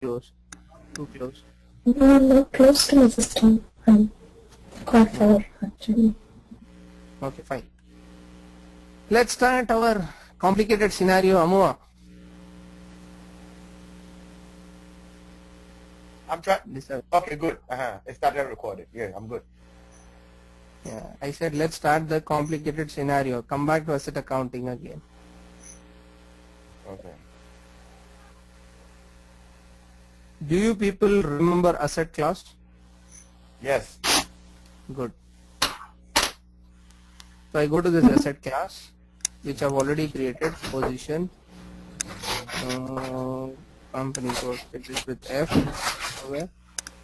close. Too close. No, not close to my system. I'm quite far actually. Okay, fine. Let's start our complicated scenario, Amua. I'm trying. Okay, good. It started recording. Yeah, I'm good. Yeah, I said let's start the complicated scenario. Come back to asset accounting again. Okay. Do you people remember asset class? Yes. Good. So I go to this asset class, which I've already created, position, company code, it is with F. Okay.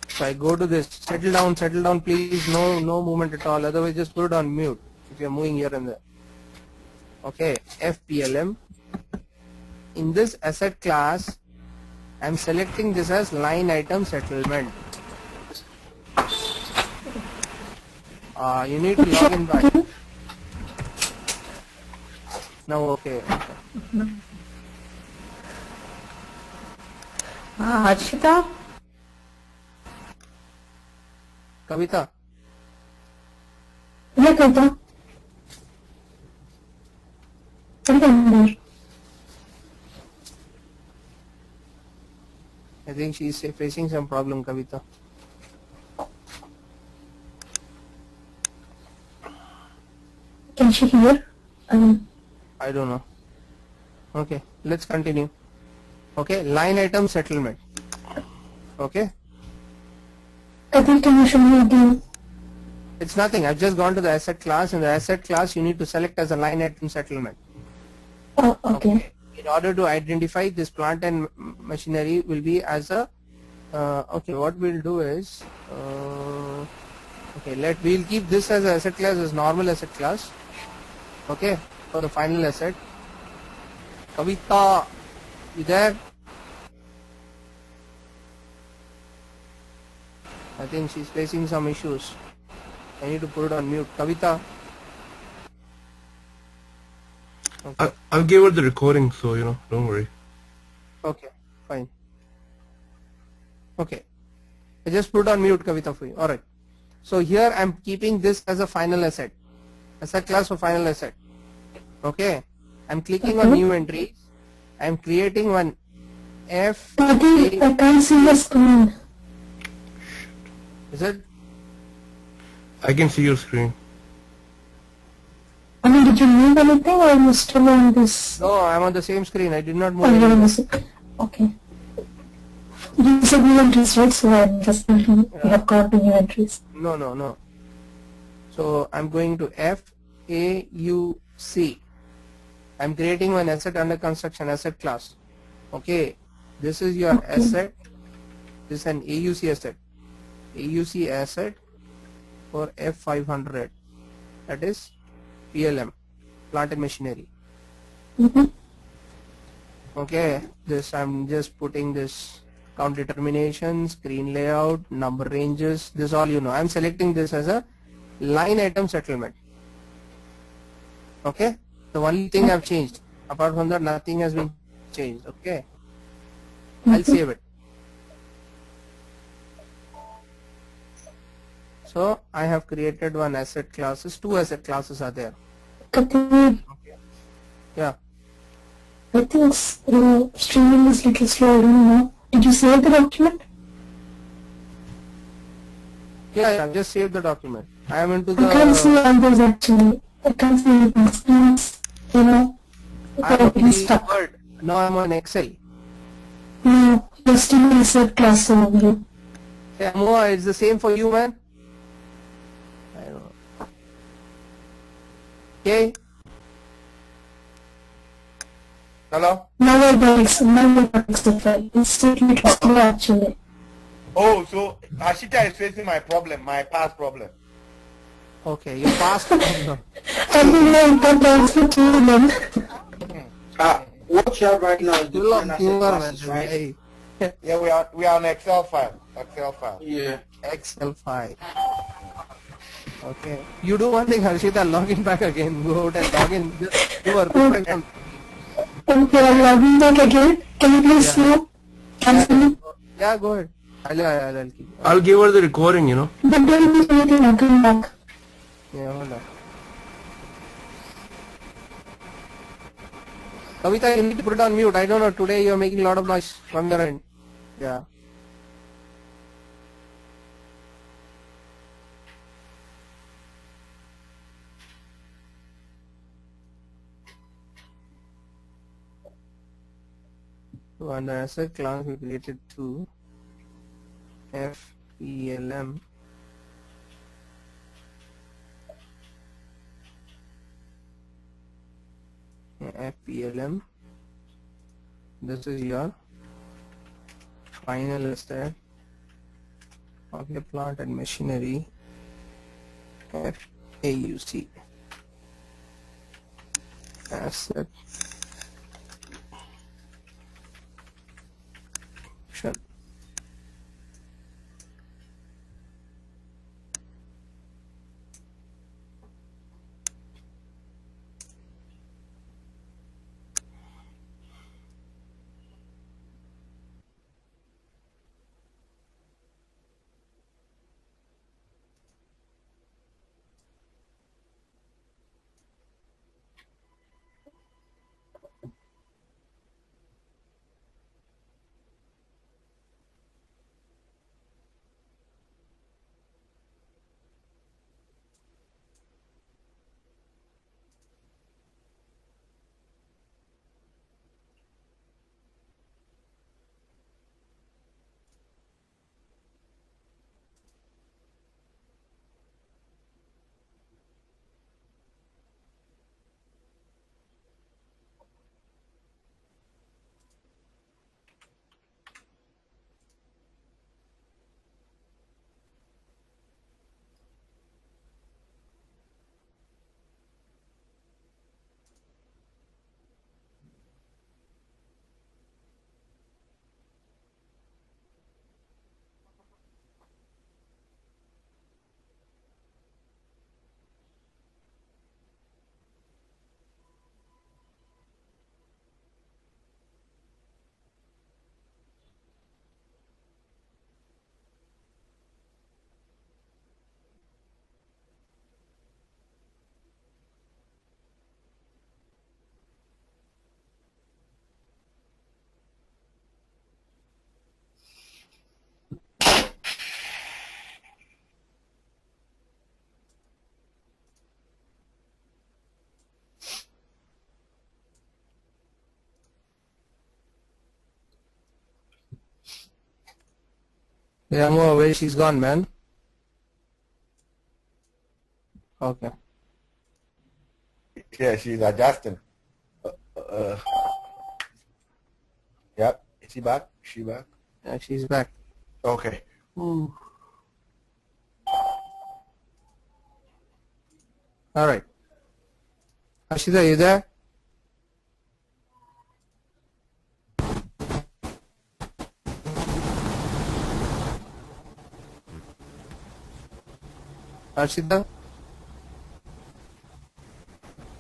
So I go to this, settle down please, no movement at all, otherwise just put it on mute if you're moving here and there. Okay, FPLM. In this asset class, I'm selecting this as line item settlement. You need to log in back. Now okay. Harshita? Kavita? Yeah, Kavita. Kavita. I think she's facing some problem, Kavita. Can she hear? I don't know. Okay, let's continue. Okay, line item settlement. Okay. I think can you show me again? It's nothing. I've just gone to the asset class. In the asset class, you need to select as a line item settlement. Oh, okay. In order to identify this plant and machinery will be as a okay, what we'll do is okay, we'll keep this as a asset class as normal asset class. Okay, for the final asset. Kavita, you there? I think she's facing some issues. I need to put it on mute. Kavita. Okay. I'll give her the recording, so don't worry. Okay, fine. Okay, I just put on mute Kavita for you. Alright. So here I'm keeping this as a final asset class for final asset. Okay, I'm clicking on new entries. I'm creating one F. Daddy, I can't see your screen. Is it? I can see your screen. I mean, did you move anything or are you still on this? No, I'm on the same screen. I did not move. Oh, you're on this. Okay. You said new entries, right? So I'm just thinking you have got the new entries. No. So I'm going to FAUC. I'm creating one asset under construction asset class. Okay, this is your asset. This is an AUC asset. AUC asset for F500. That is PLM, plant and machinery. Okay, this I'm just putting this count determination, screen layout, number ranges. This all you know. I'm selecting this as a line item settlement. Okay. The only thing I've changed. Apart from that, nothing has been changed. Okay. I'll save it. So I have created one asset classes. Two asset classes are there. Okay. Yeah. I think streaming is a little slow. I don't know. Did you save the document? Yeah, I've just saved the document. I am into the. I can't see numbers actually. I can't see anything. Screens, I'm getting stuck. Word. No, I'm on Excel. No, you're still in the class over here. Yeah, Moa, it's the same for you, man. I don't know. Okay. Hello? Now I got Excel. It's still a little slow actually. Oh, so Ashita is facing my problem, my past problem. Okay, you passed the problem. I mean, I got the answer to them. What you have right now is the You love final humor, classes, man. right? Hey. Yeah, we are on Excel file. Yeah. Excel file. Okay. You do one thing, Harshita, log in back again. Go out and log in. Just do a refresh. Okay, I'm logging back again. Can you please slow? Cancel it? Yeah, go ahead. I'll keep. I'll give her the recording, you know. But don't do anything, I'll come back. Yeah, hold on. Kavita, you need to put it on mute. I don't know. Today you're making a lot of noise from your end. Yeah. So under asset class we created two FELM FPLM. This is your final asset of your plant and machinery FAUC asset option. Yeah, move away. She's gone, man. Okay. Yeah, she's adjusting. Uh, yep. Is she back? She back? Yeah, she's back. Okay. All right. Ashita, you there? Ashita?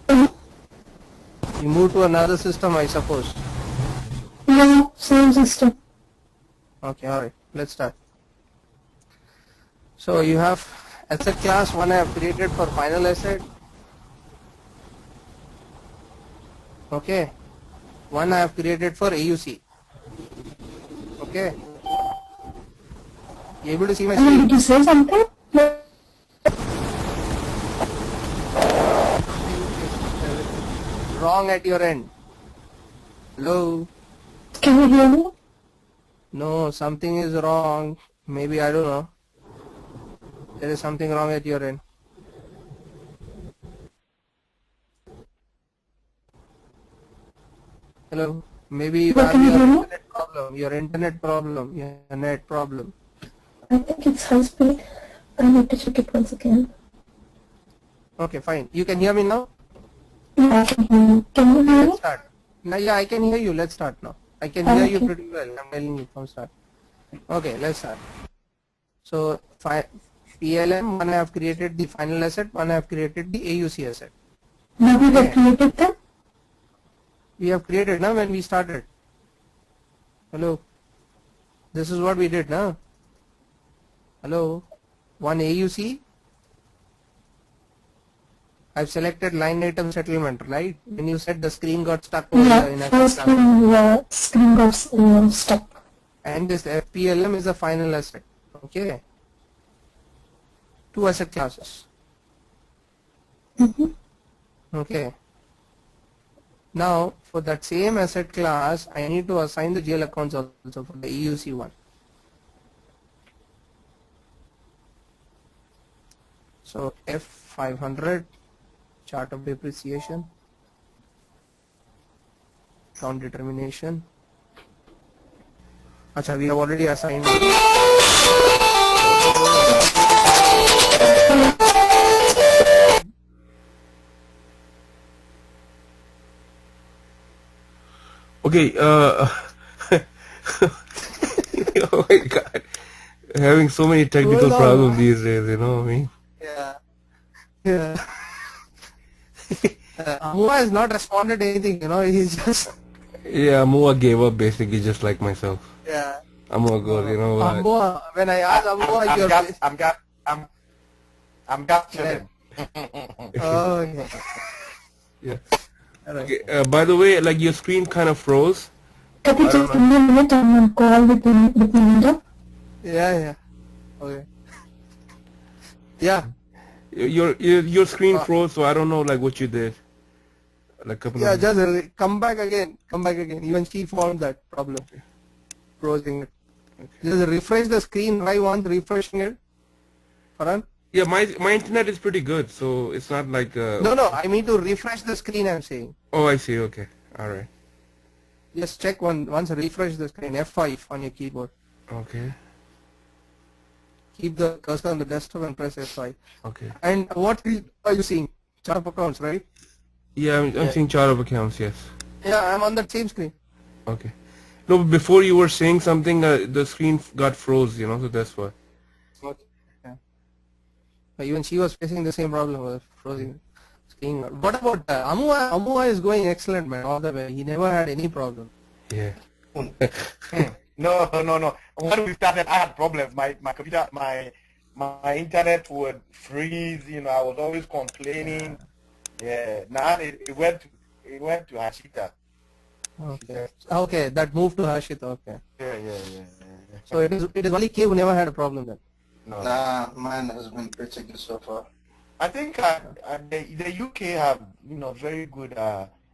You moved to another system, I suppose. No, same system. Okay, alright. Let's start. So you have asset class one I have created for final asset. Okay. One I have created for AUC. Okay. You able to see my screen? Did you say something? No. Wrong at your end. Hello? Can you hear me? No, something is wrong. Maybe, I don't know. There is something wrong at your end. Hello? Maybe you But have can you your hear me? internet problem, your net problem. I think it's high speed. I need to check it once again. Okay, fine. You can hear me now? Yeah, I can hear you. Can you hear Let's me? start. Now, yeah, I can hear you. Let's start now. I can hear you pretty well. I'm telling you from start. Okay, let's start. So, PLM, one I have created the final asset, one I have created the AUC asset. Now we have Okay. created them. We have created now when we started. Hello? This is what we did, now. Hello, one AUC. I've selected line item settlement, right? When you said the screen got stuck over Yeah, in first a screen got stuck. and this FPLM is the final asset. Okay. 2 asset classes. Okay. Now for that same asset class, I need to assign the GL accounts also for the EUC one. So F500 chart of depreciation, count determination. Acha, we have already assigned. Okay, oh my god. Having so many technical Hold on, problems man. these days, you know what I mean? Yeah. Yeah. Amua has not responded to anything, he's just. Yeah, Amua gave up basically just like myself. Yeah. Amua goes, you know what? Amua, when I asked Amua, I'm just chilling. Oh, okay. Yeah. Alright. Okay, by the way, like your screen kind of froze. Can you just give me a minute? I'm on call with Melinda. Yeah. Okay. Yeah. Your screen froze, so I don't know like what you did. Like couple Yeah, of just come back again. Even she found that problem. Frozen it. Just refresh the screen. Try once refreshing it. Farhan? yeah, my internet is pretty good, so it's not like No, I mean to refresh the screen, I'm saying. Oh, I see. Okay, all right. Just check once refresh the screen. F5 on your keyboard. Okay. Keep the cursor on the desktop and press F5. Okay. And what are you seeing? Chart of accounts, right? Yeah, I'm seeing chart of accounts. Yes. Yeah, I'm on that same screen. Okay. No, but before you were saying something, the screen got froze. You know, so that's why. Okay. Yeah. Even she was facing the same problem with frozen screen. What about Amua? Amua is going excellent, man, all the way. He never had any problem. Yeah. No. When we started, I had problems. My computer, my internet would freeze. I was always complaining. Yeah. Now it went to Hashita. Okay, that moved to Hashita. Okay. Yeah. So it is only K who never had a problem then. No. Nah, mine has been pretty good so far. I think the UK have very good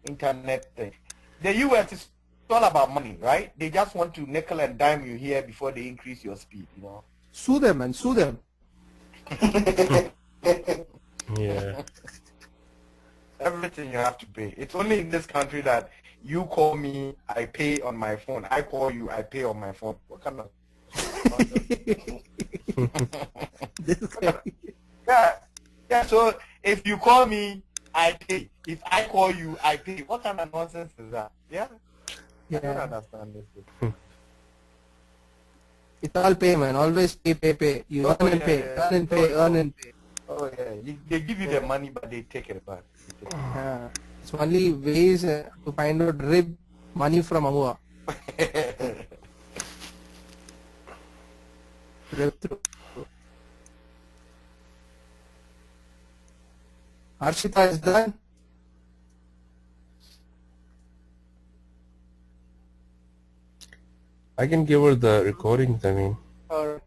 internet thing. The US is all about money, right? They just want to nickel and dime you here before they increase your speed. Sue them, man. Sue them. Yeah. Everything you have to pay. It's only in this country that you call me, I pay on my phone. I call you, I pay on my phone. What kind of? This guy. Yeah. So if you call me, I pay. If I call you, I pay. What kind of nonsense is that? Yeah. I don't Yeah. understand this. It's all pay, man. Always pay. You earn and pay. Earn and pay. Oh yeah. They give you the money, but they take it back. Yeah. It's only ways to find out rib money from Amua. Rib through. Harshita is done. I can give her the recordings. I mean. Or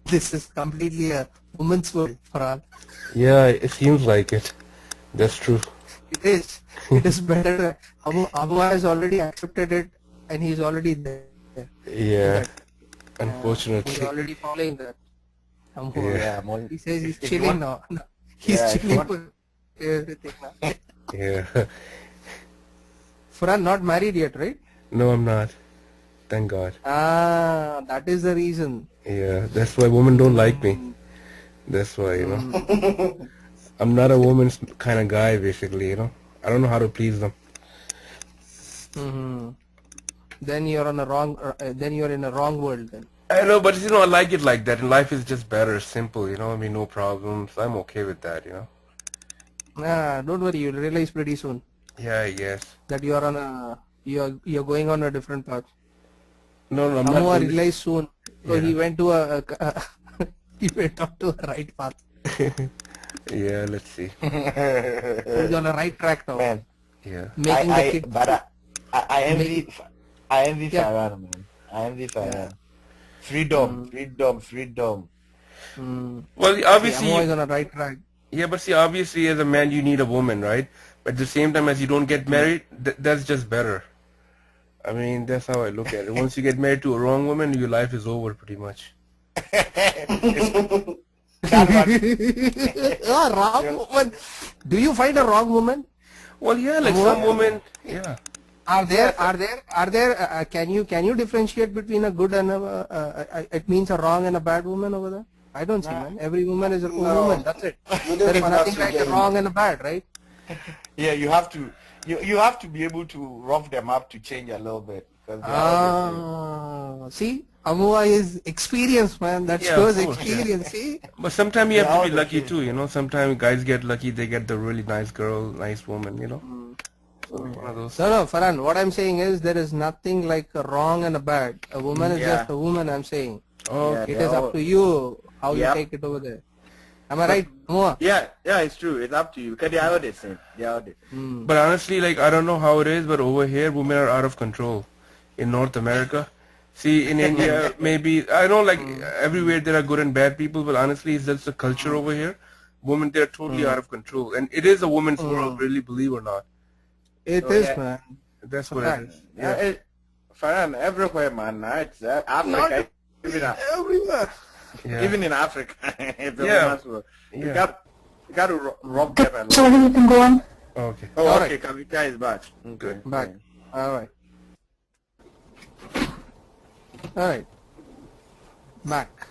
this is completely a woman's world for all. Yeah, it seems like it. That's true. It is. It is better. Abu has already accepted it, and he's already there. Yeah. He's Unfortunately. already following that. Yeah. He says he's If you chilling want- now. He's Yeah, if you chilling want- with everything now. Yeah. Farhan not married yet, right? No, I'm not. Thank God. Ah, that is the reason. Yeah, that's why women don't like me. That's why, you know. I'm not a woman's kind of guy, basically, you know. I don't know how to please them. Mm-hmm. Then you're on a wrong. Then you're in a wrong world. Then. I know, but you know, I like it like that. And life is just better, simple, you know. I mean, no problems. I'm okay with that, you know. Nah, don't worry. You'll realize pretty soon Yeah, I guess. that you're on a You're going on a different path. No, I'm Amua not. realized soon, so Yeah. he went to he went on to a right path. Yeah, let's see. He's on a right track now. Man, Making the kid. but I envy, Yeah. Farhan, man. I envy Farhan. Yeah. Freedom. Well, See, obviously, Amua is on a right track. yeah, but see, obviously, as a man, you need a woman, right? But at the same time, as you don't get married, that's just better. I mean, that's how I look at it. Once you get married to a wrong woman, your life is over, pretty much. Wrong woman. Do you find a wrong woman? Well, yeah, like some women, yeah. Are there? Can you differentiate between a good and it means a wrong and a bad woman over there? I don't see, man. Every woman is a woman. That's it. There is nothing like a wrong and a bad, right? Yeah, you have to be able to rough them up to change a little bit. Because they are See, Amua is experienced, man. That Yeah, shows of course, experience. See, But sometimes you have Yeah, to be all lucky the too, you know. Sometimes guys get lucky, they get the really nice girl, nice woman, you know. So it's one of those. no, Farhan. What I'm saying is there is nothing like a wrong and a bad. A woman is Yeah. just a woman. I'm saying Oh, Yeah, it they're is all- up to you how you Yep. take it over there. Am I right, Amua? Yeah, it's true. It's up to you because they are all the same. They are all the same. But honestly, like, I don't know how it is, but over here, women are out of control in North America. See, in India, maybe, I know, like, everywhere there are good and bad people, but honestly, it's just the culture over here. Women, they're totally out of control. And it is a woman's world, really, believe or not. It So, is, yeah. man. That's what fact. it is. Yeah, Farhan, everywhere, man. It's Africa, Everywhere. Yeah. even in Africa. It's a Yeah. woman's world. You Yeah. got to rob them a lot. Sorry, you can go on. Okay. Oh, All okay. Kavita is back. Okay. Back. All right. All right. Back.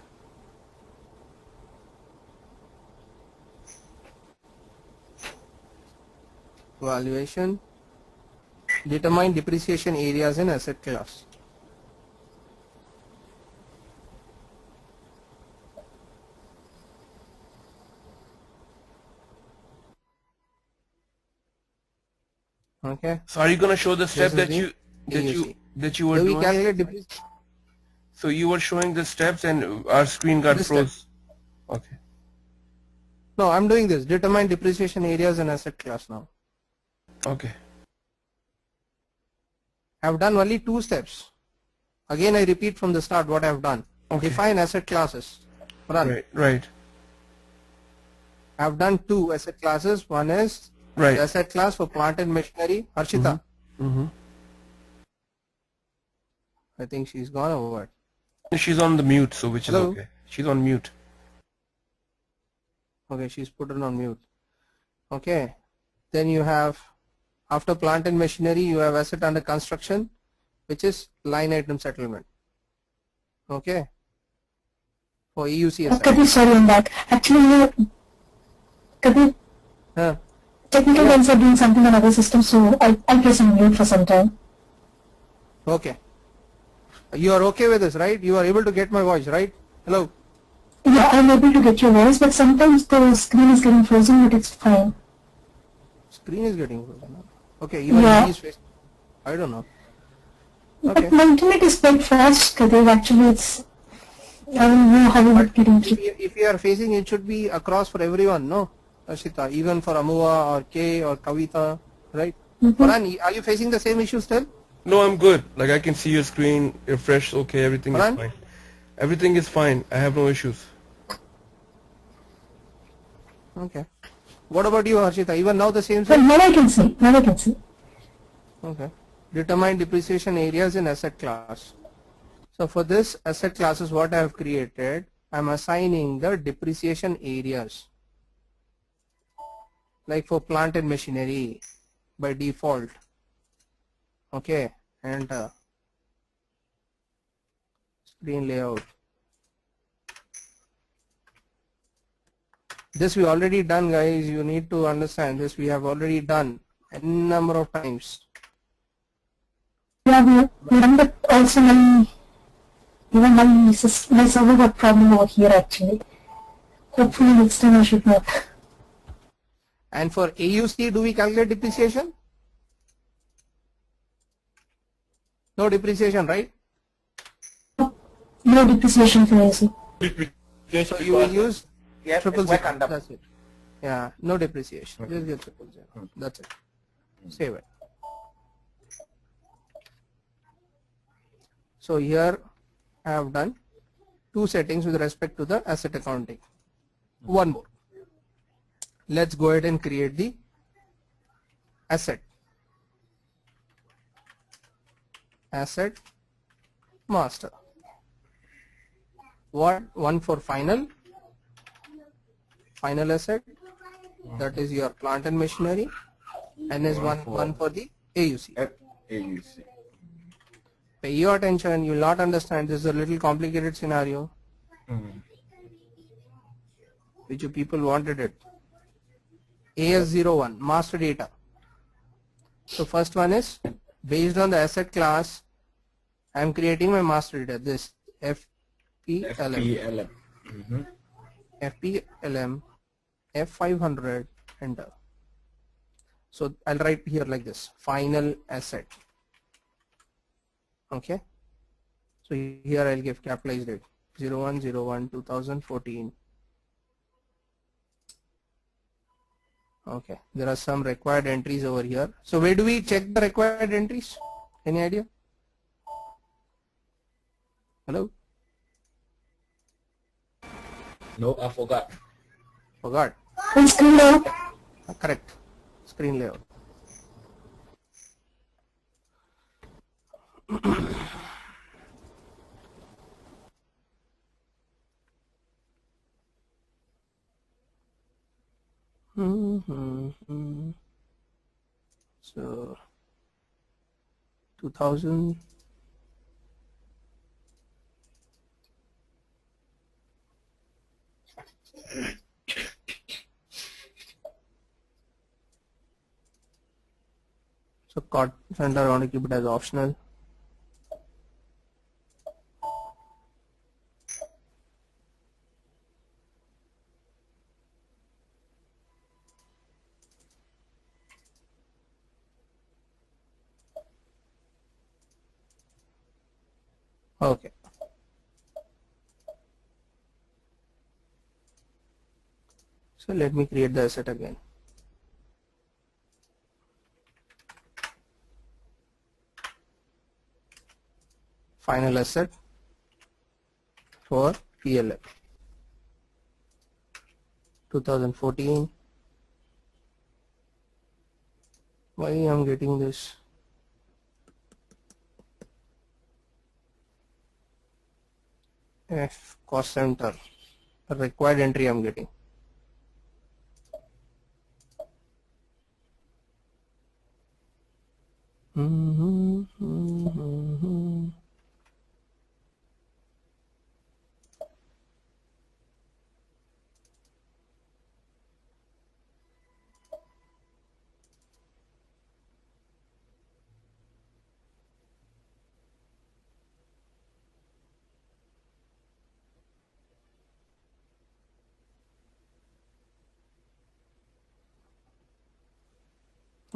Valuation. Determine depreciation areas in asset class. Okay. So are you going to show the step is that the you were So we doing? calculate depreciation. So you were showing the steps and our screen got This froze. Okay. No, I'm doing this. Determine depreciation areas in asset class now. Okay. I've done only 2 steps. Again, I repeat from the start what I've done. Okay. Define asset classes. Run. Right. I've done 2 asset classes. One is Right. the asset class for plant and machinery. Harshita, Mm-hmm. I think she's gone or what? She's on the mute, so which is Hello? okay. She's on mute. Okay, she's put it on mute. Okay. Then you have, after plant and machinery, you have asset under construction, which is line item settlement. Okay. For EUC asset. Kabir, sorry on that. Actually, Kabir, Huh. technical guys are doing something on other systems, so I'll place on mute for some time. Okay. You are okay with this, right? You are able to get my voice, right? Hello? Yeah, I'm able to get your voice, but sometimes the screen is getting frozen, but it's fine. Screen is getting frozen. Okay, even Yeah. he's facing. I don't know. But Okay. my internet is quite fast, Kabir. Actually, it's, I don't know how it getting through. If you are facing, it should be across for everyone, no? Ashita, even for Amua or K or Kavita, right? Farhan, are you facing the same issue still? No, I'm good. Like I can see your screen, refresh, okay, everything is Farhan? fine. Everything is fine. I have no issues. Okay. What about you, Harshita? Even now the same Well, thing? now I can see. Now I can see. Okay. Determine depreciation areas in asset class. So for this asset classes, what I have created, I'm assigning the depreciation areas. Like for plant and machinery by default. Okay. And screen layout. This we already done, guys. You need to understand this. We have already done a number of times. Yeah, we done, but also even my server got problem over here actually. Hopefully next time I should not. And for AUC, do we calculate depreciation? No depreciation, right? No depreciation for AC. So you will use Yes, triple it's work zero. under. That's it. Yeah, no depreciation. Just get triple zero. That's it. Save it. So here I have done two settings with respect to the asset accounting. One more. Let's go ahead and create the asset master. One for final asset, that is your plant and machinery, and is one for the AUC. AUC. Pay your attention, you will not understand, this is a little complicated scenario which you people wanted it. AS01 master data. So first one is based on the asset class, I am creating my master data, this FPLM. FPLM F500, enter. So I'll write here like this, final asset. Okay, so here I'll give capitalized date 01/01/2014. Okay, there are some required entries over here. So where do we check the required entries? Any idea? Hello? No, I forgot. Forgot. On screen layout. Correct. Screen layout. So 2000. So card center, I want to keep it as optional. Okay. So let me create the asset again. Final asset for PLF 2014. Why I'm getting this? F cost center, the required entry I'm getting.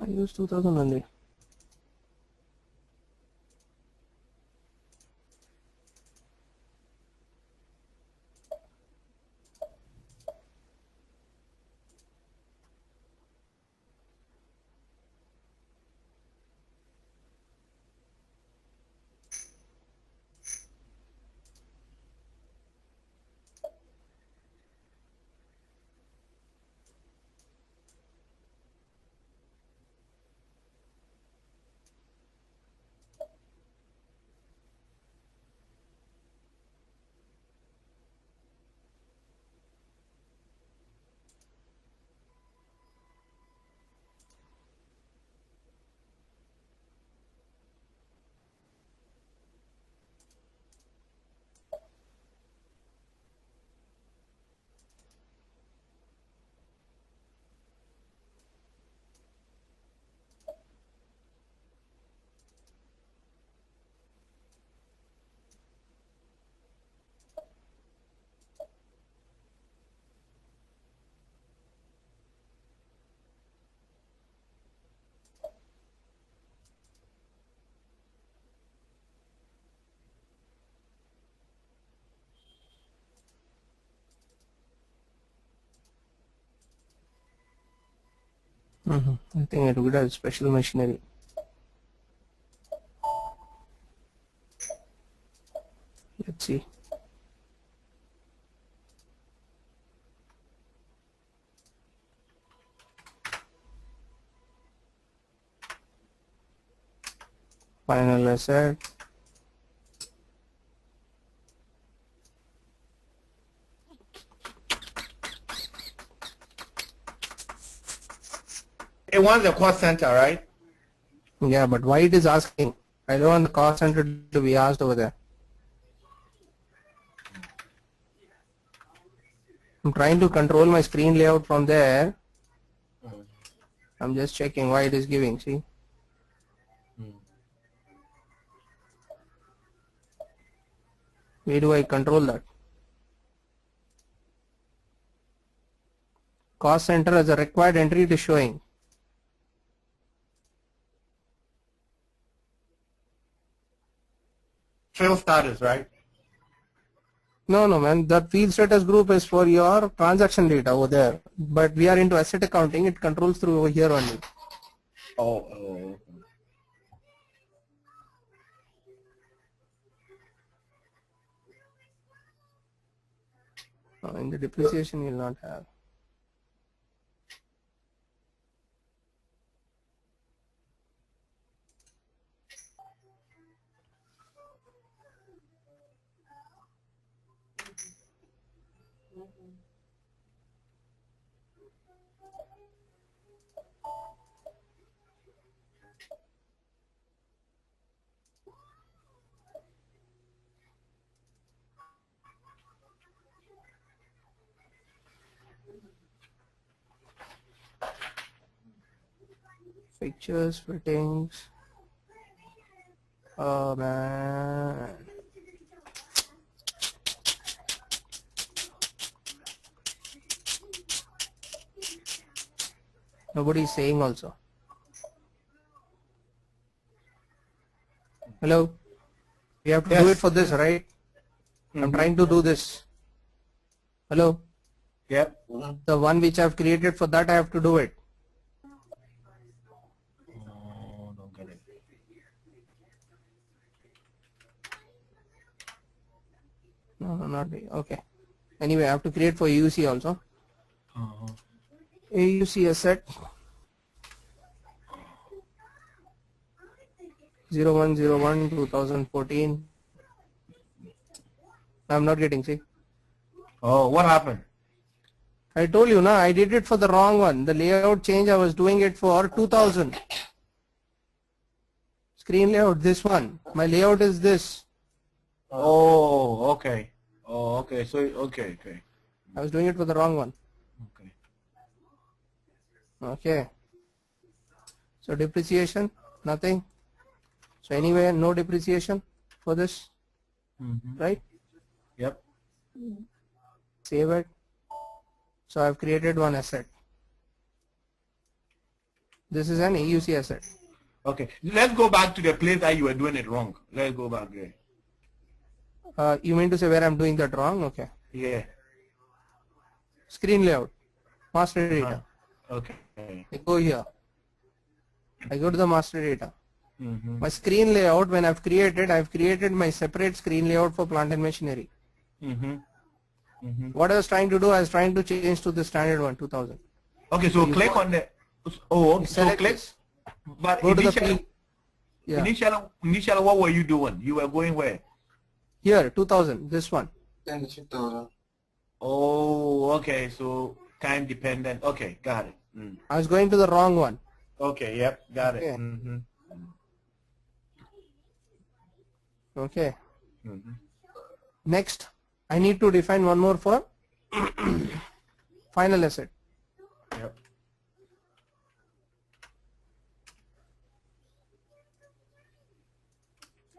I use 2000 only. I think it would have special machinery. Let's see. Final asset. It wants the cost center, right? Yeah, but why it is asking? I don't want the cost center to be asked over there. I'm trying to control my screen layout from there. I'm just checking why it is giving, see? Where do I control that? Cost center as a required entry it is showing. Trail status, right? No, man, that field status group is for your transaction data over there. But we are into asset accounting, it controls through over here only. Oh. In the depreciation you will not have. Fixtures, fittings. Oh man. Nobody is saying also. Hello? We have to do Yes. it for this, right? I'm trying to do this. Hello? Yep. The one which I've created for that I have to do it. Oh, don't get it. No, not me. Okay. Anyway, I have to create for AUC also. AUC asset 01/01/2014. I'm not getting, see. Oh, what happened? I told you, I did it for the wrong one. The layout change I was doing it for 2000. Screen layout, this one. My layout is this. Oh, okay. Oh, okay. So, okay. I was doing it for the wrong one. Okay. Okay. So depreciation, nothing. So anyway, no depreciation for this, right? Yep. Save it. So I've created one asset. This is an AUC asset. Okay. Let's go back to the place that you were doing it wrong. Let's go back there. You mean to say where I'm doing that wrong? Okay. Yeah. Screen layout, master data. Okay. I go here. I go to the master data. My screen layout, when I've created my separate screen layout for plant and machinery. What I was trying to do, I was trying to change to the standard one, 2000. Okay, so click on the. Oh, so Select click. this. But Go to the initially, field. Yeah. initially, what were you doing? You were going where? Here, 2000, this one. Then 2000. Oh, okay. So time dependent. Okay, got it. I was going to the wrong one. Okay, yep, got it. Okay. Okay. Next, I need to define one more for final asset. Yep.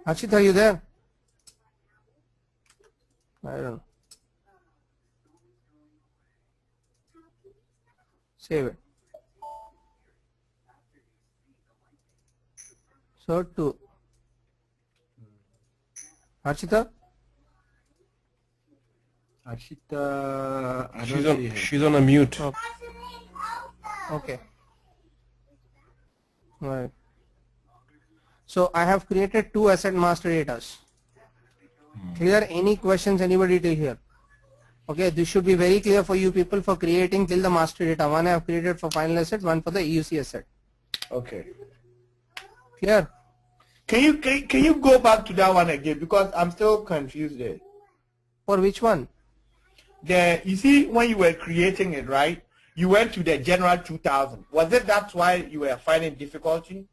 Harshit, are you there? I don't know. Save it. So to Harshita? Ashita, I She's don't see on. her. She's on a mute. Okay. Right. So I have created 2 asset master datas. Clear? Any questions anybody till here? Okay, this should be very clear for you people for creating till the master data. One I have created for final asset, one for the AUC asset. Okay. Clear? Can you go back to that one again, because I'm still confused there. For which one? You see, when you were creating it, right? You went to the general 2000. Was it that's why you were finding difficulty?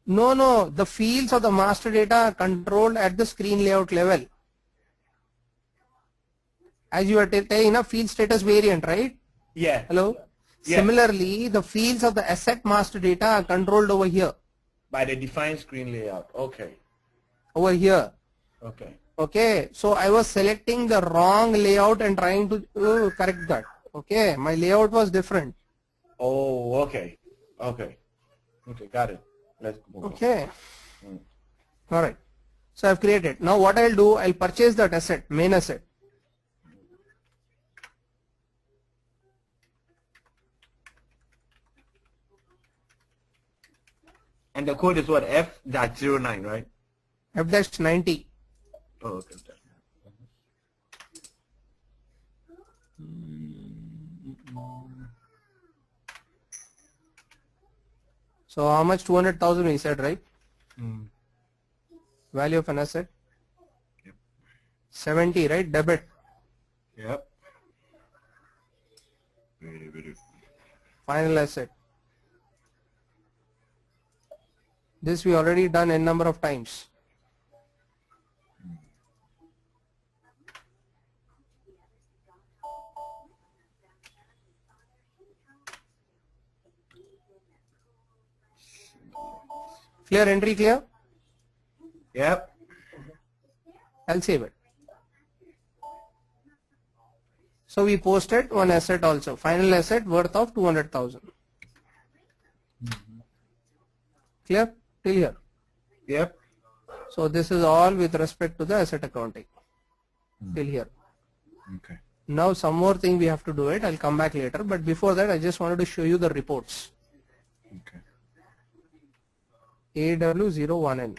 No, the fields of the master data are controlled at the screen layout level. As you are telling, a field status variant, right? Yeah. Hello? Yeah. Similarly, the fields of the asset master data are controlled over here. By the defined screen layout. Okay. Over here. Okay. Okay, so I was selecting the wrong layout and trying to correct that. Okay, my layout was different. Oh, okay. Okay. Okay, got it. Let's move on. Okay. Alright. So I've created. Now what I'll do, I'll purchase that asset, main asset. And the code is what? F-09, right? F-90. Oh, okay. So how much? 200,000 we said, right? Value of an asset? Yep. 70, right? Debit. Yep. Very. Final asset. This we already done n number of times. Clear? Entry clear? Yep. I'll save it. So we posted one asset also. Final asset worth of 200,000. Clear? Till here. Yep. So this is all with respect to the asset accounting. Till here. Okay. Now some more thing we have to do it. I'll come back later. But before that, I just wanted to show you the reports. Okay. AW01N.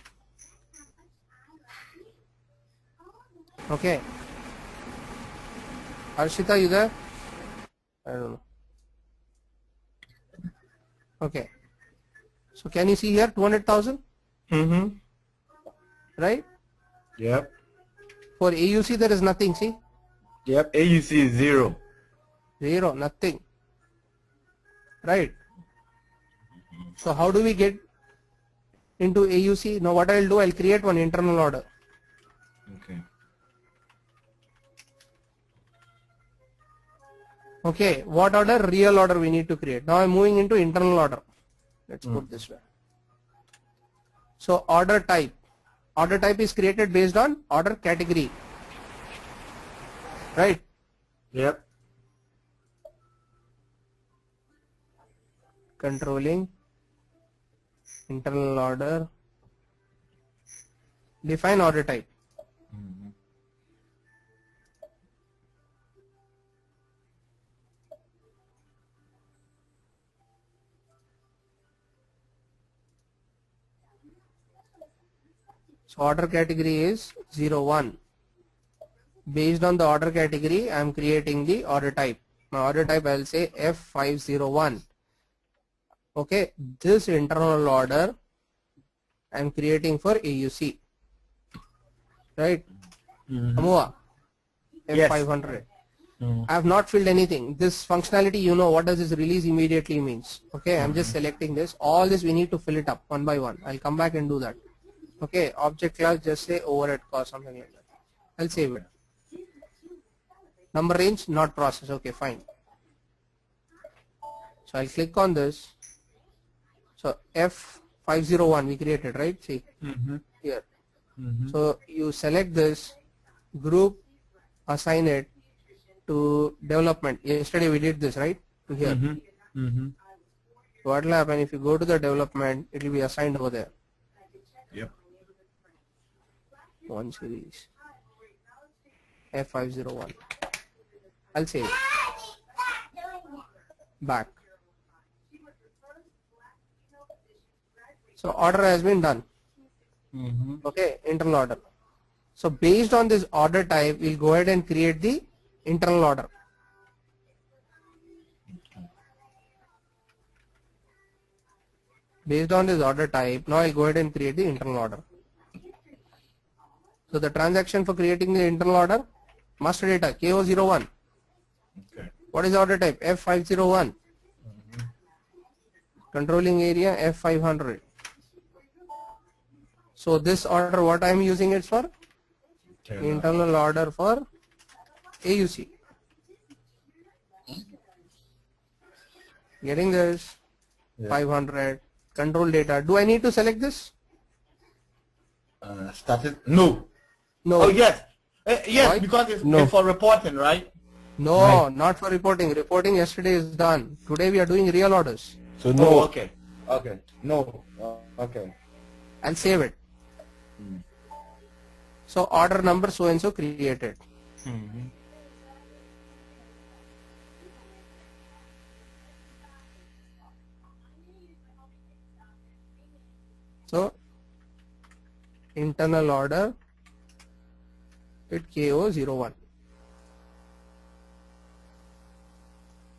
Okay. Arshita, you there? I don't know. Okay. So can you see here 200,000? Right? Yep. For AUC there is nothing, see? Yep. AUC is 0. 0, nothing. Right? So how do we get into AUC? Now what I'll do, I'll create one internal order. Okay. Okay, what order? Real order we need to create. Now I'm moving into internal order. Let's put this way. So order type. Order type is created based on order category. Right? Yep. Controlling. Internal order. Define order type. So order category is 01. Based on the order category, I am creating the order type. My order type I will say F501. Okay, this internal order I am creating for AUC. Right? Amua, F500. I have not filled anything. This functionality, you know, what does this release immediately means? Okay, I'm just selecting this. All this we need to fill it up one by one. I'll come back and do that. Okay, object class, just say overhead cost, something like that. I'll save it. Number range, not process. Okay, fine. So I'll click on this. So F501 we created, right? See, here. So you select this group, assign it to development. Yesterday we did this, right? To here. What will happen if you go to the development, it will be assigned over there. Yep. One series. F501. I'll save it. Back. So order has been done. Okay, internal order. So based on this order type, we'll go ahead and create the internal order. Based on this order type, now I'll go ahead and create the internal order. So the transaction for creating the internal order, master data KO01. Okay. What is order type? F501. Controlling area F500. So this order, what I am using it for? Internal order for AUC. Getting this? 500. Control data. Do I need to select this? Started? No. No. Oh yes. Yes, Why? because it's, No. it's for reporting, right? No, not for reporting. Reporting yesterday is done. Today we are doing real orders. So no. Oh, okay. Okay. No. Okay. I'll save it. So order number so and so created. So internal order with KO01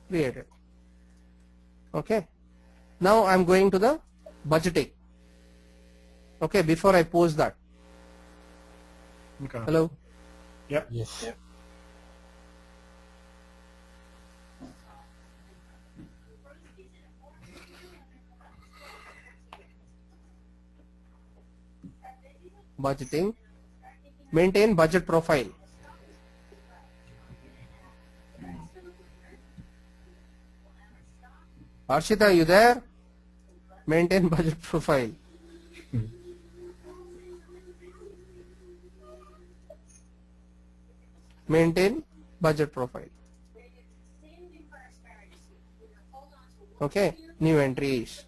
created. Okay. Now I'm going to the budgeting. Okay, before I post that. Okay. Hello. Yep. Yes. Budgeting. Maintain budget profile. Arshita, you there? Maintain budget profile. Maintain budget profile. Okay, new entries.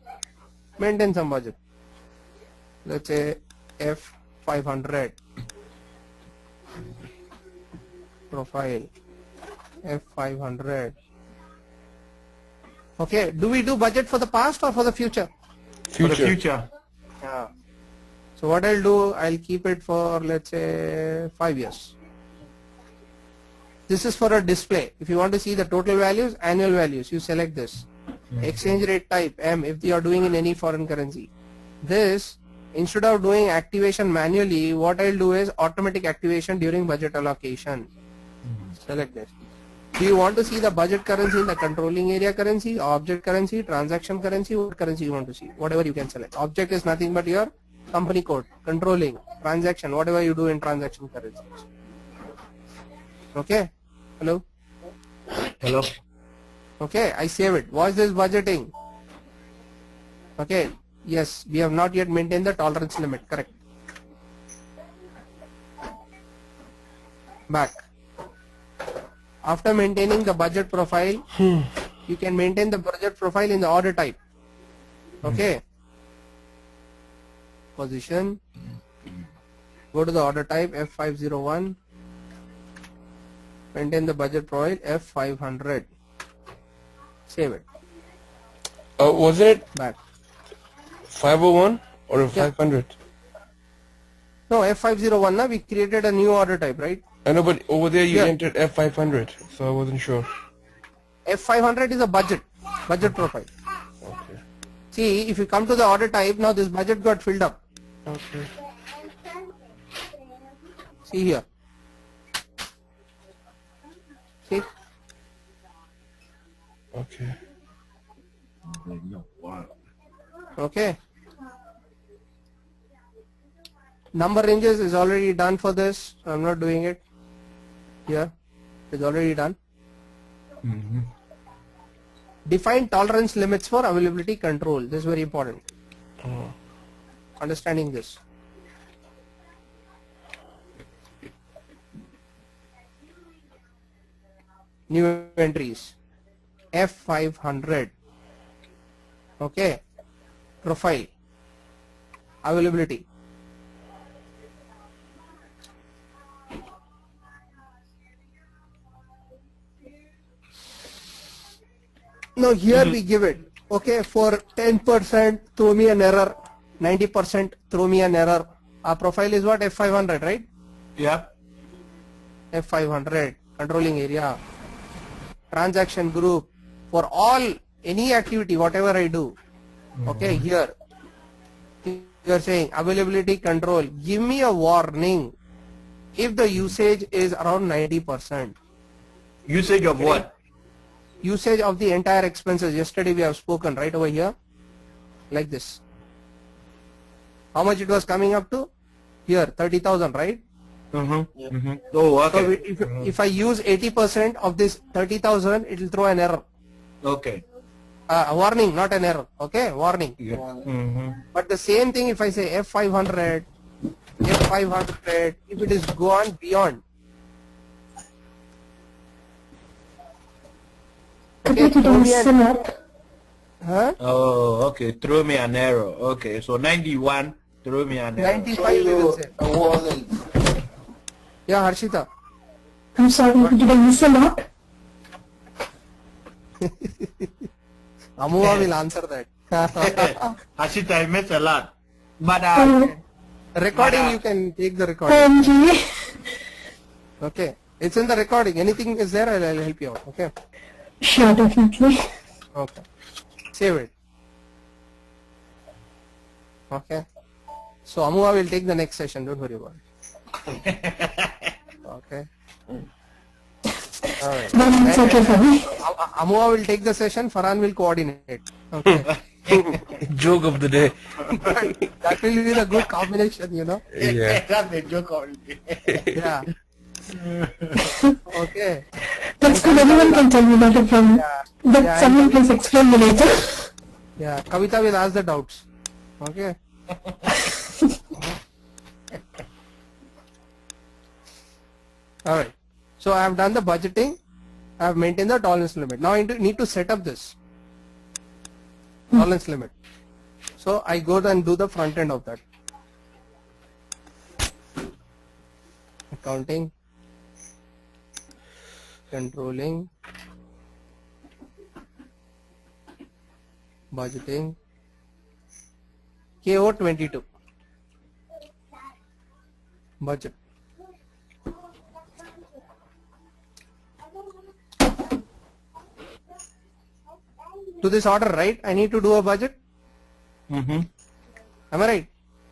Maintain some budget. Let's say F500 profile. F500. Okay, do we do budget for the past or for the future? For the future. Yeah. So what I'll do, I'll keep it for, let's say, 5 years. This is for a display. If you want to see the total values, annual values, you select this. Exchange rate type M if you are doing in any foreign currency. This, instead of doing activation manually, what I'll do is automatic activation during budget allocation. Select this. Do you want to see the budget currency in the controlling area currency, object currency, transaction currency? What currency you want to see? Whatever you can select. Object is nothing but your company code. Controlling, transaction, whatever you do in transaction currencies. Okay. Hello. Hello. Okay, I save it. Watch this budgeting. Okay. Yes, we have not yet maintained the tolerance limit. Correct. Back. After maintaining the budget profile, you can maintain the budget profile in the order type. Okay. Position. Go to the order type F501. Maintain the budget profile F500. Save it. Wasn't it Back. 501 or 500? No, F501 na, we created a new order type, right? I know, but over there you Yeah. entered F500, so I wasn't sure. F500 is a budget profile. Okay. See, if you come to the order type, now this budget got filled up. Okay. See here. See? Okay. Okay. Number ranges is already done for this. So I'm not doing it. Here. It's already done. Define tolerance limits for availability control. This is very important. Understanding this. New entries. F500. Okay. Profile. Availability. Now here we give it. Okay, for 10% throw me an error. 90% throw me an error. Our profile is what? F500, right? Yep. F500, controlling area, transaction group, for all, any activity, whatever I do. Okay, here, you are saying availability control, give me a warning if the usage is around 90%. Usage of what? Usage of the entire expenses. Yesterday we have spoken right over here, like this. How much it was coming up to? Here, 30,000, right? Oh, okay. So if I use 80% of this 30,000, it will throw an error. Okay. A warning, not an error. Okay, warning. But the same thing if I say F500, F500, if it is gone beyond. Okay, throw me an, huh? Oh, okay. Throw me an arrow. Okay, so 91, throw me an arrow. 95 we will say. A warning. Yeah, Harshita. I'm sorry, did I miss a lot? Amua will answer that. Ashita, I missed a lot. But Recording, you can take the recording. OMG. Okay, it's in the recording. Anything is there, I'll help you out. Okay. Sure, definitely. Okay. Save it. Okay. So Amua will take the next session. Don't worry about it. Okay. Alright. Then it's okay for me. Amua will take the session. Farhan will coordinate. Okay. Joke of the day. That will be the good combination, you know. Yeah. that's a joke only. Yeah. Okay. That's good, anyone can tell me better from but Yeah, someone please explain me later. Yeah. Kavita will ask the doubts. Okay. Alright. So I have done the budgeting. I have maintained the tolerance limit. Now I need to set up this tolerance limit. So I go and do the front end of that. Accounting, controlling, budgeting, KO 22. Budget. To this order, right? I need to do a budget. Am I right?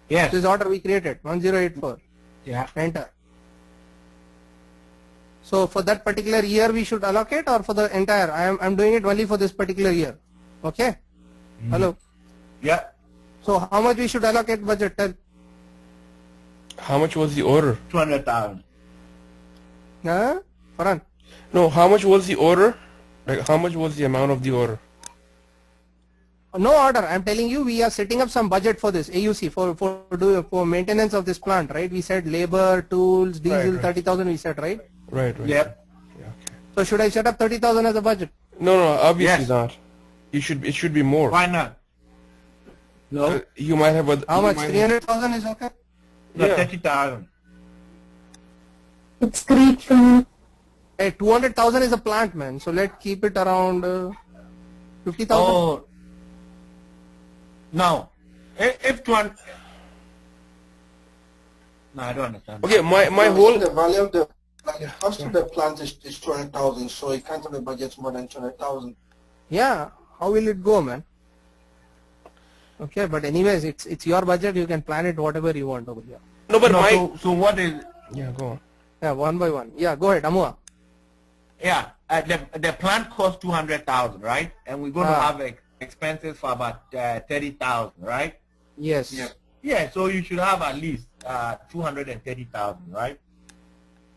Yes. This order we created 1084. Yeah. Enter. So for that particular year we should allocate, or for the entire? I'm doing it only for this particular year. Okay. Hello. Yeah. So how much we should allocate budget? Tell. How much was the order? 200,000. Huh? Farhan. No, how much was the order? Like, how much was the amount of the order? No order. I'm telling you, we are setting up some budget for this AUC for maintenance of this plant, right? We said labor, tools, diesel, Right. 30,000. We said, right? Right. Yep. Yeah, okay. So should I set up 30,000 as a budget? No, obviously Yes. not. It should be more. Why not? No. You might have a. How you much? might- 300,000 is okay. No, Yeah. 30,000. It's great for me. Hey, 200,000 is a plant, man. So let's keep it around 50,000. Oh. No. If one. No, I don't understand. Okay, my So whole. the value of the cost of the plant is 200,000, so it can't have a budget more than 200,000. Yeah. How will it go, man? Okay, but anyways, it's your budget. You can plan it whatever you want over here. No, but No, my. so what is? Yeah, go on. Yeah, one by one. Yeah, go ahead, Amua. Yeah, the plant costs 200,000, right? And we're going to Ah. have expenses for about 30,000, right? Yes. Yeah. Yeah, so you should have at least 230,000, right?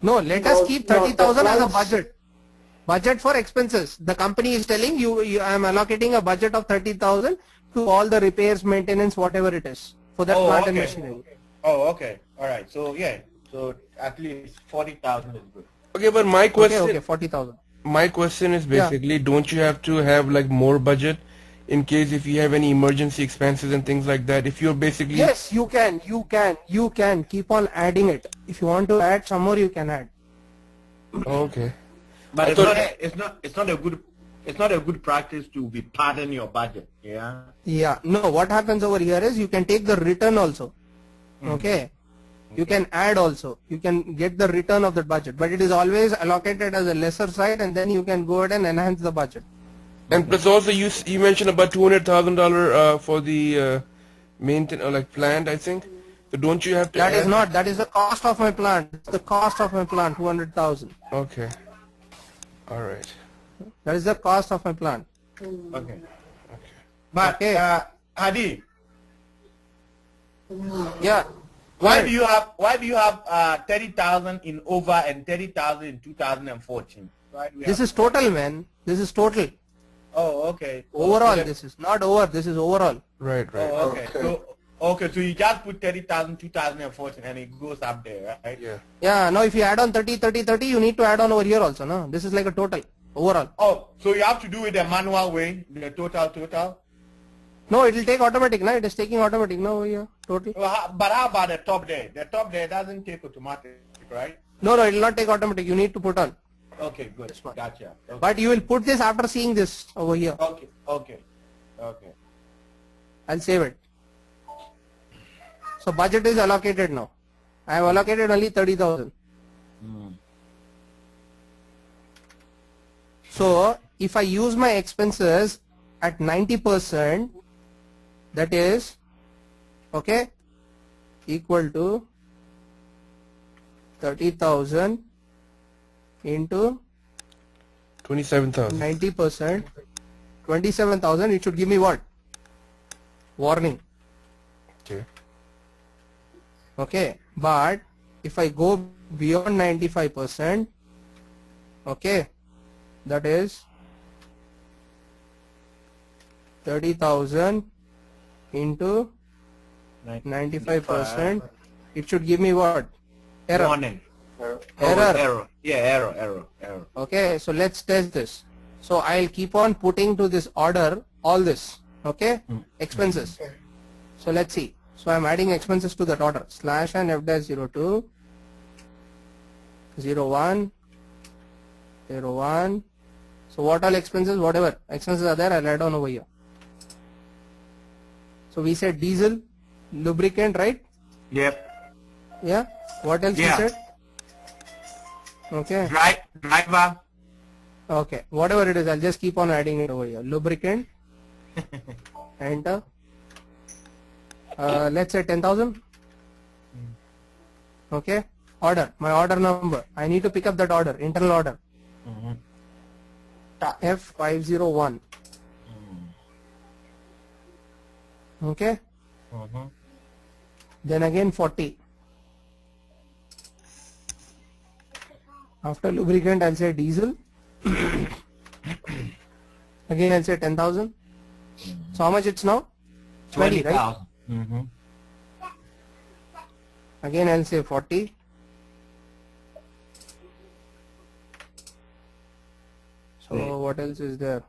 No, let us No, keep no, 30,000 the as a plants- budget. Budget for expenses. The company is telling you, I am allocating a budget of 30,000 to all the repairs, maintenance, whatever it is for that Oh, plant and okay. machinery. Oh, okay. All right. So, yeah. So, at least 40,000 is good. Okay, but my question. Okay, 40,000. My question is Yeah. basically, don't you have to have like more budget in case if you have any emergency expenses and things like that? If you're basically. Yes, you can keep on adding it. If you want to add some more, you can add. Okay. But I it's thought- not, it's not a good it's not a good practice to be padding your budget. Yeah. Yeah. No, what happens over here is you can take the return also. Okay. You can add also. You can get the return of that budget, but it is always allocated as a lesser side, and then you can go ahead and enhance the budget. And plus also you mentioned about $200,000 for the maintenance like plant, I think. So don't you have to That is add? not. That is the cost of my plant. It's the cost of my plant. 200,000. Okay. All right. That is the cost of my plant. Okay. But Okay. Hadi, Yeah. why do you have 30,000 in over and 30,000 in 2014? Why do we This have- is total, man. This is total. Oh, okay. Overall, Okay. this is not over. This is overall. Right, right. Oh, okay. So you just put 30,000 2014 and it goes up there, right? Yeah. Yeah. Now, if you add on 30, 30, 30, you need to add on over here also. No, this is like a total overall. Oh, so you have to do it the manual way, the total? No, it will take automatic. No, it is taking automatic. No, over here total. Well, but how about the top there? The top there doesn't take automatic, right? No, it will not take automatic. You need to put on. Okay, good. This one. Gotcha. Okay. But you will put this after seeing this over here. Okay. I'll save it. So budget is allocated now. I have allocated only 30,000. So if I use my expenses at 90%, that is okay equal to 30,000 into 27,000. 90%, 27,000. It should give me what? Warning. Okay. Okay, but if I go beyond 95%, okay, that is 30,000 into 95%, it should give me what? Error. Warning. Error. Yeah, error. Okay, so let's test this. So I'll keep on putting to this order all this, okay, expenses. So let's see. So I'm adding expenses to that order. Slash and F-02, 01, 01. So what all expenses, whatever expenses are there, I'll add on over here. So we said diesel, lubricant, right? Yep. Yeah. What else Yeah. we said? Okay. Driver. Okay. Whatever it is, I'll just keep on adding it over here. Lubricant. Enter. Let's say 10,000. Okay. Order. My order number. I need to pick up that order. Internal order. F501. Okay. Then again 40. After lubricant, I'll say diesel. Again, I'll say 10,000. So how much it's now? 20, right? Again, I'll say 40. So what else is there?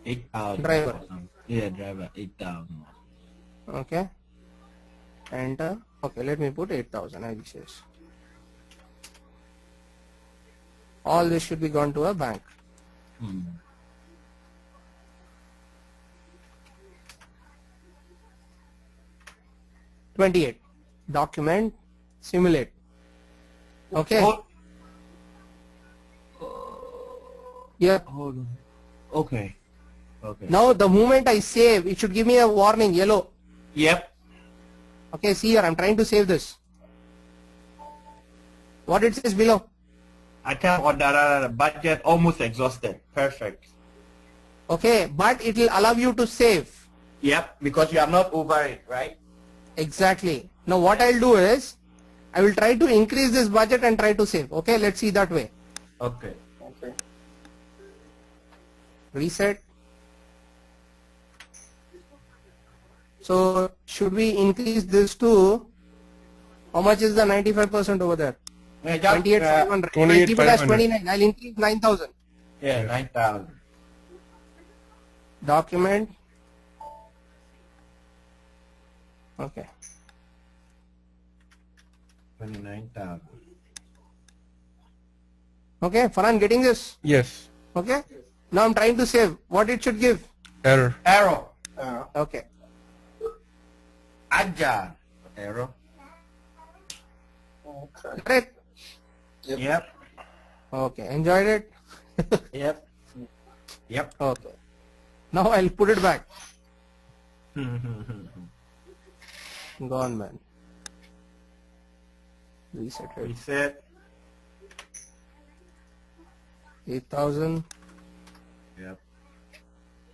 8,000. Driver. Yeah, driver. 8,000. Okay. Enter. Okay, let me put 8,000. I says. All this should be gone to a bank. 28. Document. Simulate. Okay. Yeah. Hold on. Okay. Now the moment I save, it should give me a warning, yellow. Yep. Okay, see here, I'm trying to save this. What it says below? Attempt order budget almost exhausted. Perfect. Okay, but it will allow you to save. Yep, because you are not over it, right? Exactly. Now what I'll do is, I will try to increase this budget and try to save. Okay, let's see that way. Okay. Reset. So should we increase this to, how much is the 95% over there? Yeah, just, 28,500. I'll keep it as 29. I'll increase 9,000. yeah, 9,000. Document. Okay. 29,000. Okay, Farhan, getting this? Yes. Okay. Now I'm trying to save. What it should give? Error. Error. Okay. Aja. Error. Okay. Correct. Yep. Okay. Enjoyed it? Yep. Yep. Okay. Now I'll put it back. Gone, man. Reset it. Reset. 8,000. Yep.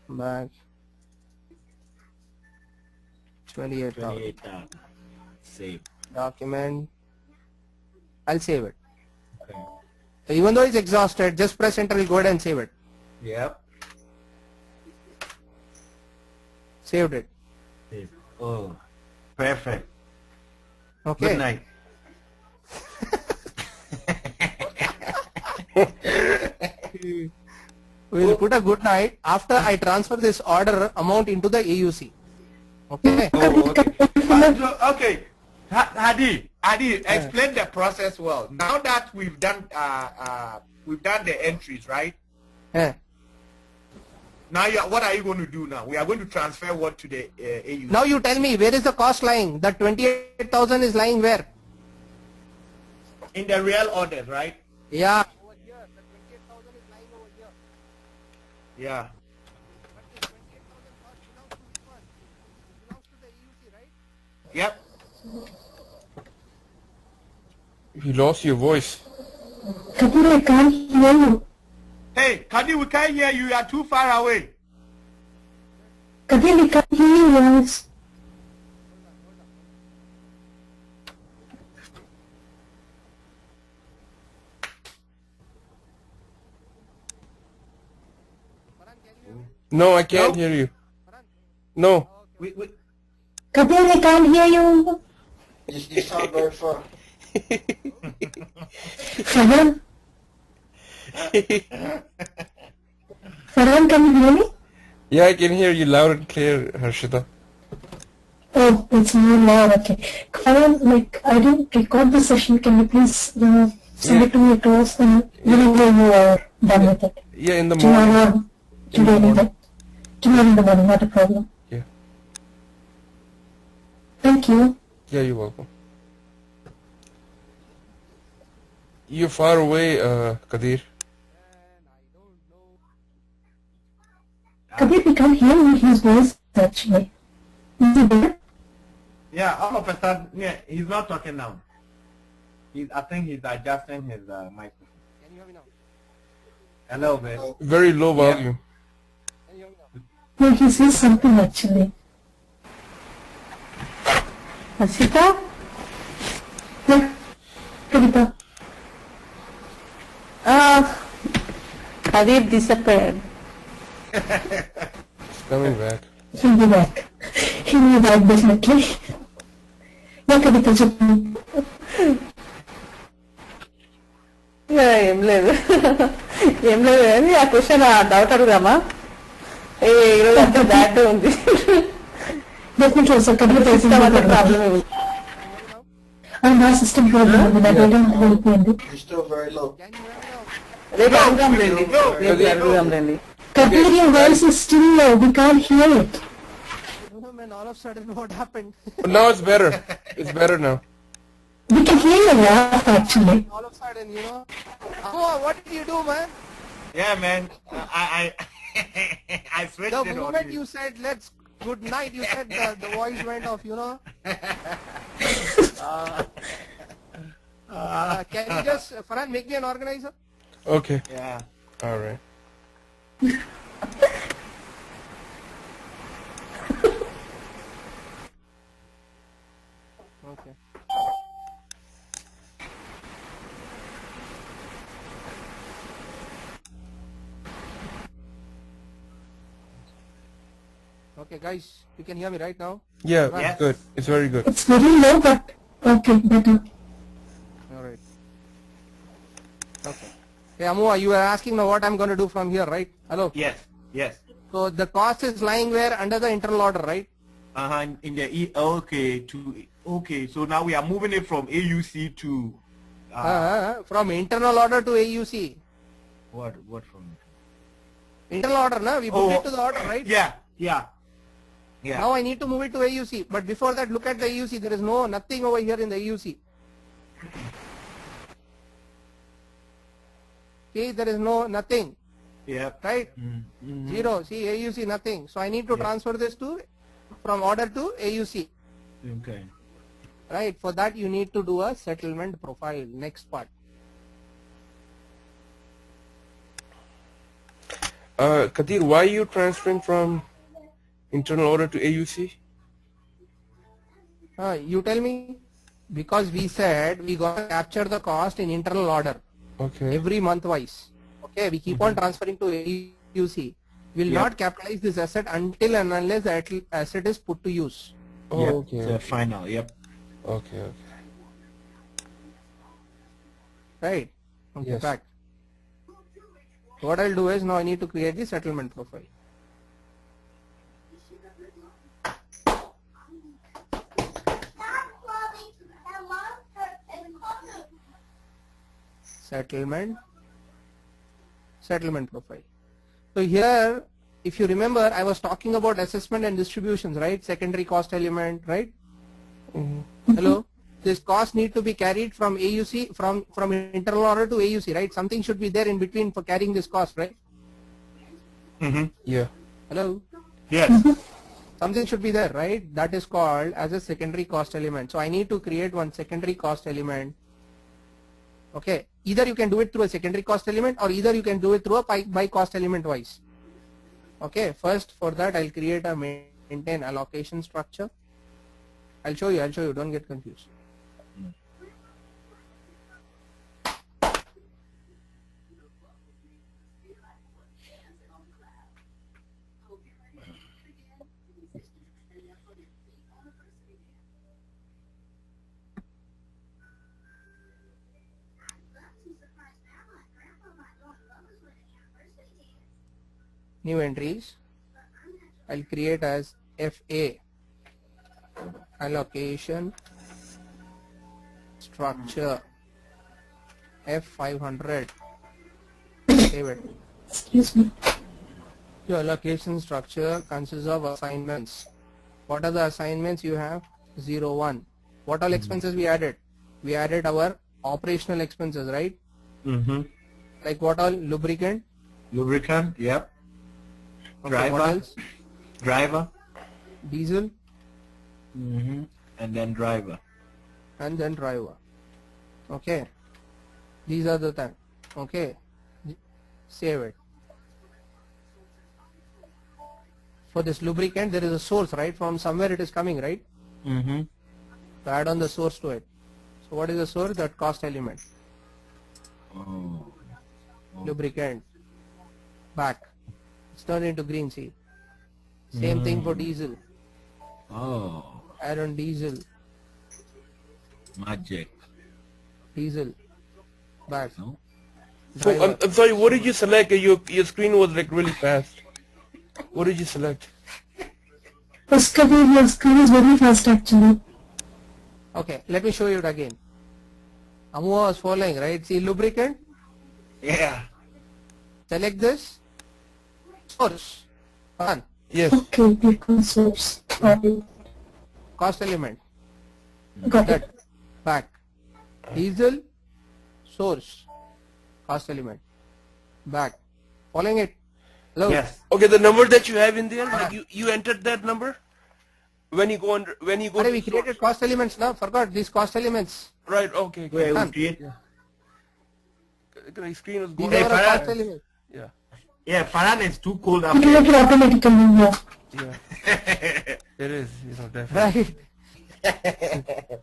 Back. 28,000. 28,000. Save. Document. I'll save it. Okay. Even though it's exhausted, just press enter. I'll go ahead and save it. Yep. Saved it. Save. Oh. Perfect. Okay. Good night. We'll put a good night after I transfer this order amount into the AUC. Okay. Oh, okay. Okay. Hadi, explain the process well. Now that we've done the entries, right? Yeah. Now, what are you going to do now? We are going to transfer what to the AU. Now you tell me, where is the cost lying? The 28,000 is lying where? In the real orders, right? Yeah. Over here, the 28,000 is lying over here. Yeah. But this 28,000 cost belongs to which one? It belongs to the EUC, right? Yep. You lost your voice. Kabir, I can't hear you. Hey, Kadi, we can't hear you. You are too far away. Kabir, I can't hear you guys. No, I can't hear you. No. Kabir, I can't hear you. You sound very far. Farhan? Farhan, can you hear me? Yeah, I can hear you loud and clear, Harshita. Oh, it's more loud, okay. Farhan, like, I didn't record the session. Can you please, send it to me across and whenever you are done with it? Yeah, in the morning. Tomorrow in the morning, not a problem. Yeah. Thank you. Yeah, you're welcome. You're far away, Kadir. Kabir, we can't hear his voice actually. Is he there? Yeah, all of a sudden, yeah, he's not talking now. I think he's adjusting his microphone. Can you hear me now? Hello, man. Very low volume. Can you hear me now? No, he says something actually. Ashita? Yeah, Kavita. Habib disappeared. It's coming back. He'll be back. He'll be back definitely. Yeah, Kavita, చెప్పు. ఏం లేదు ఏం లేదు అని ఆ question doubt అడుగుదామా ఈరోజు అంతా బ్యాడ్ ఉంది Definitely also Kavita సిస్టమ్ అంతా ప్రాబ్లమ్ ఉంది నా సిస్టమ్ ప్రాబ్లం ఉంది నా డేటా వెళ్ళిపోయింది. You're still very low. Can you hear me now? రేపు అడుగుదాం రండి రేపు అడుగుదాం రండి Kabir, your voice is still low. We can't hear it. I don't know, man. All of a sudden, what happened? But now it's better. It's better now. We can hear you laugh actually. All of a sudden, you know. Oh, what did you do, man? Yeah, man. I switched The it on moment you. you said let's good night, you said the voice went off, you know. Can you just, Farhan, make me an organizer? Okay. Yeah. All right. Okay. Okay, guys, you can hear me right now? Yeah, Yes. good. It's very good. It's very low, but okay, better. Alright. Okay. Hey, Amua, you were asking now what I'm going to do from here, right? Hello? Yes. Yes. So the cost is lying where? Under the internal order, right? In the okay. So now we are moving it from AUC to From internal order to AUC. what from? Internal order, na? We booked it to the order, right? Yeah. Yeah. Yeah. Now I need to move it to AUC. But before that, look at the AUC. There is nothing over here in the AUC. See, there is nothing, Yeah. right? Zero. See, AUC, nothing. So I need to transfer this from order to AUC. Okay. Right? For that, you need to do a settlement profile. Next part. Kadir, why are you transferring from internal order to AUC? You tell me. Because we said we got to capture the cost in internal order. Okay. Every month wise. Okay, we keep on transferring to AUC. We will not capitalize this asset until and unless the asset is put to use. Oh, Yep. okay. The final. Yep. Okay. Right? Okay, Yes. back. What I'll do is now I need to create the settlement profile. Settlement profile. So here, if you remember, I was talking about assessment and distributions, right? Secondary cost element, right? Hello? This cost need to be carried from AUC, from internal order to AUC, right? Something should be there in between for carrying this cost, right? Yeah. Hello? Yes. Something should be there, right? That is called as a secondary cost element. So I need to create one secondary cost element. Okay. Either you can do it through a secondary cost element or either you can do it through a by cost element wise. Okay. First, for that, I'll create a maintain allocation structure. I'll show you. Don't get confused. New entries. I'll create as FA allocation structure F500. Save it. Excuse me. Your allocation structure consists of assignments. What are the assignments you have? 0, 1. What all expenses we added? We added our operational expenses, right? Like what all? Lubricant. Lubricant. Yep. Okay, Driver. what else? Driver. Diesel And then driver. and then driver. Okay. These are the things. Okay. Save it. For this lubricant, there is a source, right? From somewhere it is coming, right? So add on the source to it. So what is the source? That cost element. Lubricant. Back. It's turned into green, see. Same thing for diesel. Oh, Add on diesel. magic. Diesel. Back. No? So Driver. I'm sorry. What did you select? Your screen was like really fast. What did you select? Your screen is very fast actually. Okay, let me show you it again. Amu was following, right? See lubricant. Yeah. Select this. Source. One. Yes. Okay, click on source. Got it. Cost element. Got it. That. Back. Diesel. Source. Cost element. Back. Following it. Hello? Yes. Okay, the number that you have in there, like you entered that number when you go under when you go. Alright, to we the created cost elements now. Forgot these cost elements. source. Right. Okay. Wait, Done. we create. The screen was These going. are our Farhan. cost elements. Yeah. Yeah, Farhan is too cold up It here. will automatically here. Yeah. It is. Definitely. Right.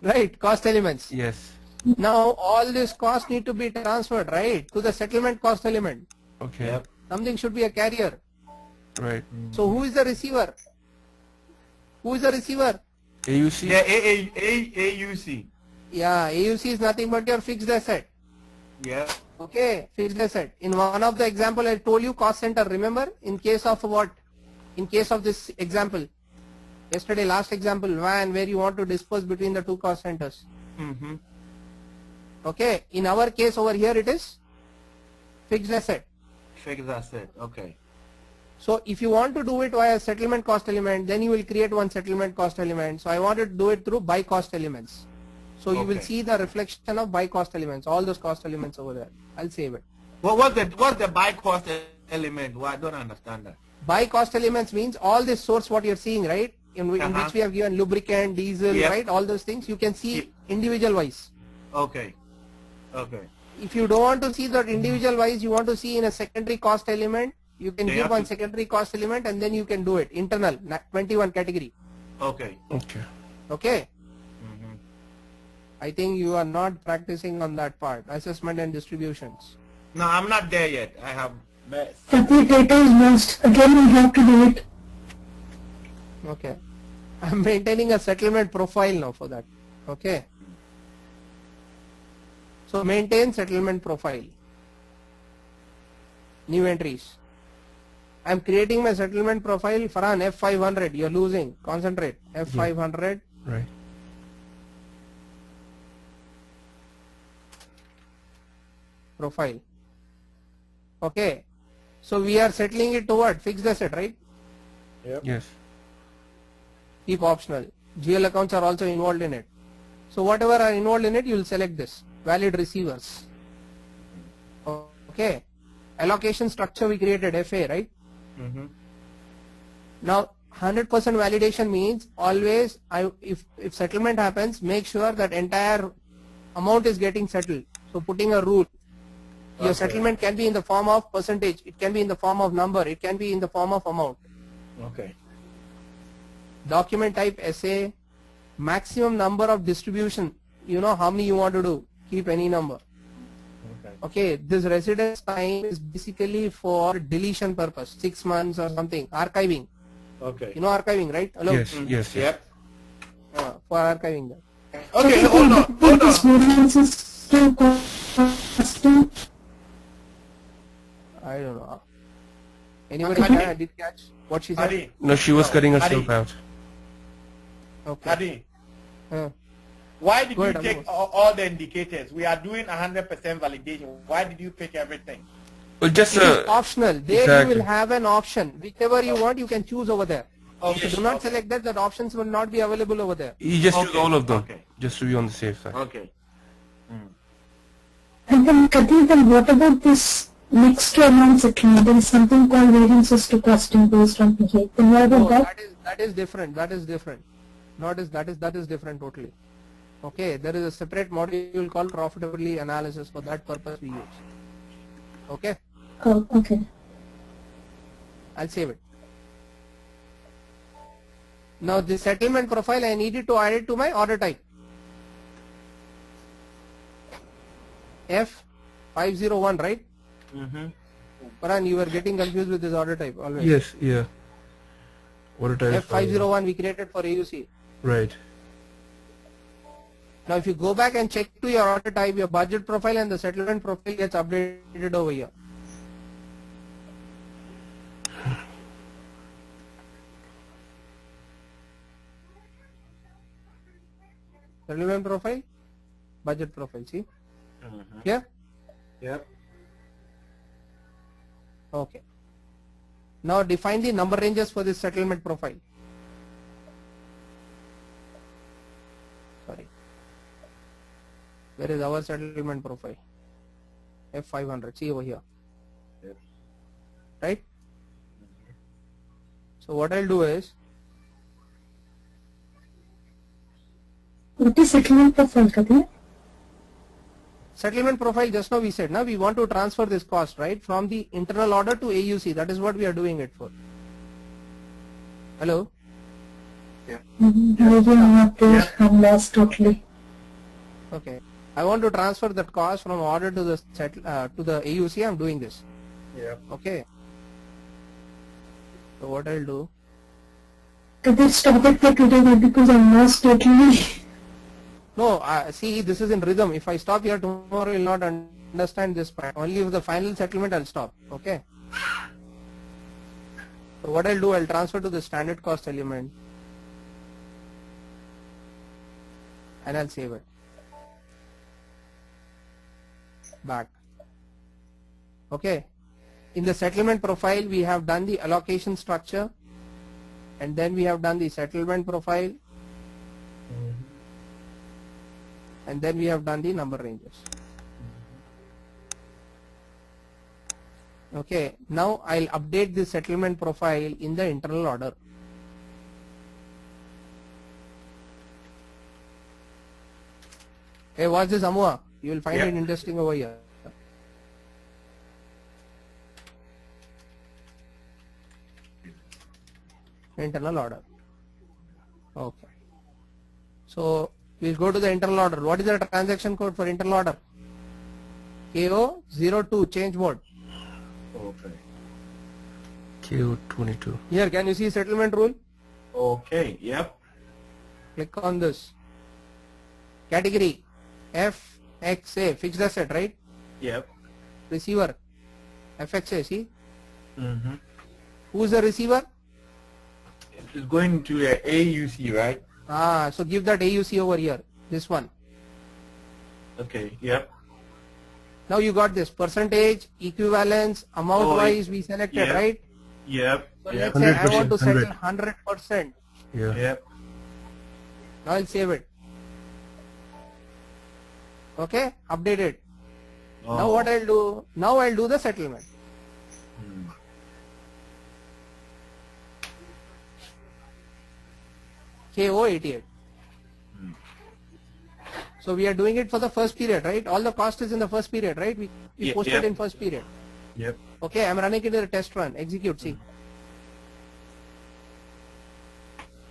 Right. Cost elements. Yes. Now all this cost need to be transferred, right, to the settlement cost element. Okay. Yep. Something should be a carrier. Right. So who is the receiver? Who is the receiver? AUC. Yeah, AUC. Yeah, AUC is nothing but your fixed asset. Yeah. Okay, fixed asset. In one of the example I told you cost center, remember? In case of what? In case of this example. Yesterday, last example, van, where you want to disperse between the two cost centers. Okay, in our case over here it is fixed asset. Fixed asset. Okay. So if you want to do it via settlement cost element, then you will create one settlement cost element. So I wanted to do it through by cost elements. So you will Okay. see the reflection of by cost elements, all those cost elements over there. I'll save it. Well, what's the buy cost element? Well, I don't understand that. By cost elements means all this source what you're seeing, right? In which we have given lubricant, diesel, Yep. right? All those things you can see individual wise. Okay. Okay. If you don't want to see that individual wise, you want to see in a secondary cost element, you can They give have one to- secondary cost element and then you can do it. Internal, 21 category. Okay. Okay. Okay? Mhm. I think you are not practicing on that part. Assessment and distributions. No, I'm not there yet. I have. Complete data is most. Again, we have to do it. Okay. I'm maintaining a settlement profile now for that. Okay. So maintain settlement profile. New entries. I'm creating my settlement profile for an F500. You're losing. Concentrate. F500. Right. Profile. Okay. So we are settling it to what? Fixed asset, right? Yes. Keep optional. GL accounts are also involved in it. So whatever are involved in it, you will select this. Valid receivers. Okay. Allocation structure we created, FA, right? Mm-hmm. Now 100% validation means always if settlement happens, make sure that entire amount is getting settled. So putting a rule. Your settlement can be in the form of percentage, it can be in the form of number, it can be in the form of amount. Okay. Document type SA, maximum number of distribution, you know how many you want to do, keep any number. Okay. Okay, this residence time is basically for deletion purpose, 6 months or something, archiving. Okay. You know archiving, right? Hello? Yes. Yes. Yes. Yep. For archiving that. Okay. Hold on. Hold This on. variance is still costing. I don't know. Anybody did catch what she said? Adi. No, she was No, cutting Adi. herself out. Okay. Adi. Uh, Why did Go you ahead, take Amos. all the indicators? We are doing 100% validation. Why did you pick everything? Well, just it is optional. There exactly. you will have an option. Whichever you want, you can choose over there. If you do not Okay. select that, that options will not be available over there. you just use Okay, all of them, okay. just to be on the safe side. Okay. And then, Kadir, then what about this next to amount settlement? There is something called variances to costing based on PA. Then what No, about that? that is different. That is different. That is different totally. Okay, there is a separate module called profitability analysis. For that purpose we use. Okay, Oh, okay. I'll save it. Now the settlement profile, I needed to add it to my order type. F501, right? Mm-hmm. Paran, you were getting confused with this order type always. Yes. Yeah. What a type. F501 we created for AUC. Right. Now if you go back and check to your order type, your budget profile and the settlement profile gets updated over here. Settlement profile, budget profile, see? Yeah? Yep. Okay. Now define the number ranges for this settlement profile. Sorry. Where is our settlement profile? F500, see over here. Yep. Right? So what I'll do is, What is settlement profile, Kadir? settlement profile just now we said, now we want to transfer this cost, right, from the internal order to AUC. That is what we are doing it for. Hello? Maybe I'm not there. I'm lost totally. Okay. I want to transfer that cost from order to the AUC. I'm doing this. Yep. Okay. So what I'll do, Kadir, stop it for today because I'm lost totally. no, see, this is in rhythm. If I stop here tomorrow, you'll not understand this part. Only with the final settlement I'll stop. Okay. So what I'll do, I'll transfer to the standard cost element and I'll save it. Back. Okay. in the settlement profile, we have done the allocation structure, and then we have done the settlement profile, and then we have done the number ranges. Okay, now I'll update the settlement profile in the internal order. Hey, watch this, Amua. You will find Yeah. it interesting over here. Internal order. Okay. So we'll go to the internal order. What is the transaction code for internal order? KO02 change mode. Okay. KO22. Here, can you see settlement rule? Okay. Yep. Click on this. Category FXA, fixed asset, right? Yep. Receiver FXA, see? Mm-hmm. Who's the receiver? It's going to the AUC, right? So give that AUC over here, this one. Okay. Yep. Now you got this percentage, equivalence, amount wise we selected, yeah. right? Yep. So Yep. let's say I want to 100%, settle 100%. Yeah. Yep. Now I'll save it. Okay, update it. Now what I'll do? Now I'll do the settlement. KO88. So we are doing it for the first period, right? All the cost is in the first period, right? We Yeah, posted yeah. in first period. Yep. Okay, I'm running it in a test run. Execute, see.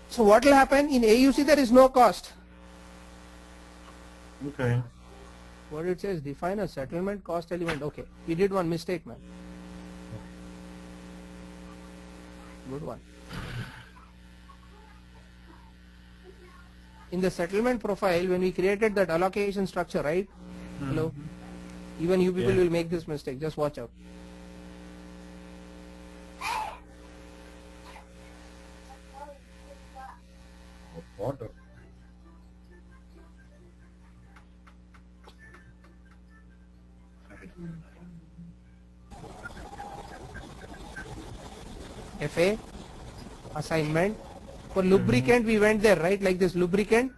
So what will happen in AUC? There is no cost. Okay. What it says, define a settlement cost element. Okay, we did one mistake, man. Good one. In the settlement profile, when we created that allocation structure, right? Hello? Even you people Yeah. will make this mistake. Just watch out. What? FA, assignment. For lubricant, we went there, right? Like this lubricant.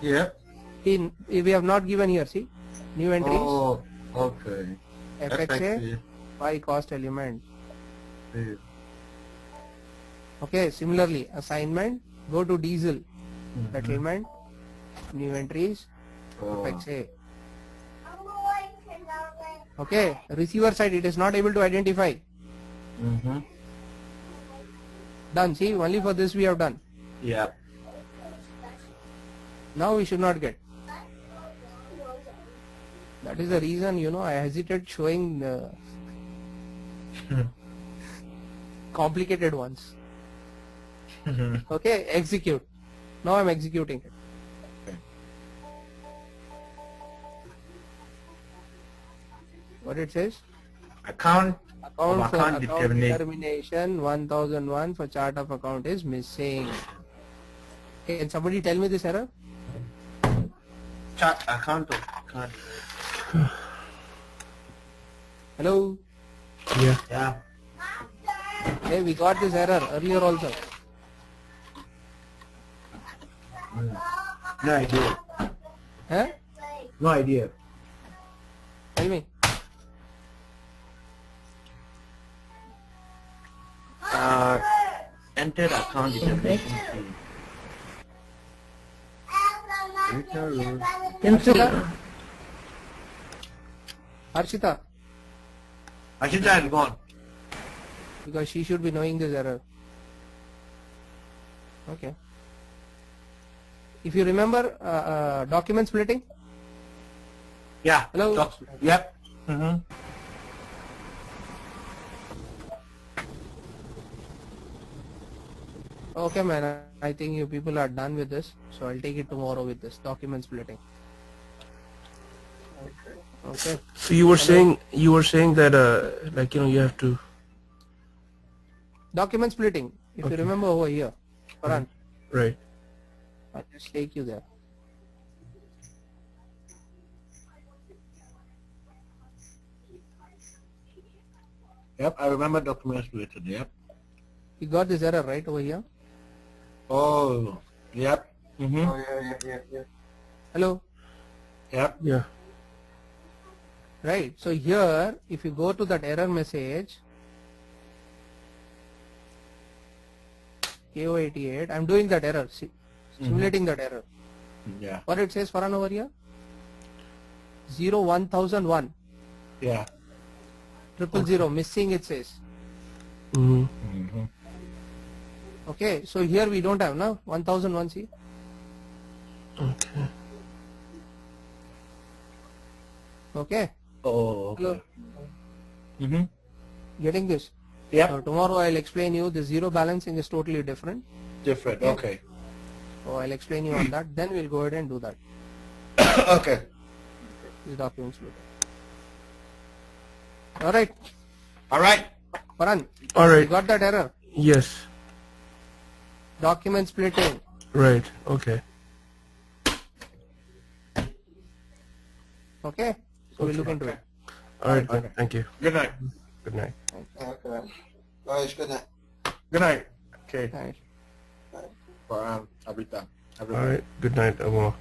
Yep. We have not given here, see? New entries. Oh, okay. FXA, by cost element. Yeah. Okay, similarly, assignment, go to diesel, settlement, new entries, Oh. FXA. Okay, receiver side, it is not able to identify. Mm-hmm. Done, see, only for this we have done. Yep. Now we should not get. That is the reason, you know, I hesitate showing complicated ones. Okay, execute. Now I'm executing it. What it says? Account Account of for account account determination 1001 for chart of account is missing. Can somebody tell me this error? chart account of account. Hello? Yeah. Yeah. Hey, we got this error earlier also. No idea. Huh? No idea. Tell me. Enter account determination fee. Harshita? Harshita? Ashita is gone. Because she should be knowing this error. Okay. If you remember document splitting. Yeah. Hello? Yep. Mm-hmm. Okay, man. I think you people are done with this. So I'll take it tomorrow with this document splitting. Okay. So you were saying that like you have to. Document splitting. If you remember over here, Farhan, Right. I'll just take you there. Yep, I remember documents related. Yep. You got this error right over here. Oh, yep. Mm-hmm. Oh, yeah. Hello. Yep. Yeah. Right. So here, if you go to that error message, KO88, I'm doing that error, simulating that error. Yeah. What it says, Farhan, over here? 1001, Yeah. 000, missing it says. Mm-hmm. Mm-hmm. Okay, so here we don't have, no? 1001, see? Okay. Okay. Oh, okay. Hello. Mm-hmm. Getting this? Yep. So tomorrow I'll explain you the zero balancing is totally different. Different. Okay. So I'll explain you on that. Then we'll go ahead and do that. Okay. These documents will. All right, All right. Farhan. All You right. got that error? Yes. Document splitting. Right. Okay. Okay. So we'll look into it. All right. Then. Thank you. Good night. Good night. Okay. Guys, good night. Good night. Okay. Thanks. For Abita. All right. Good night, Abu.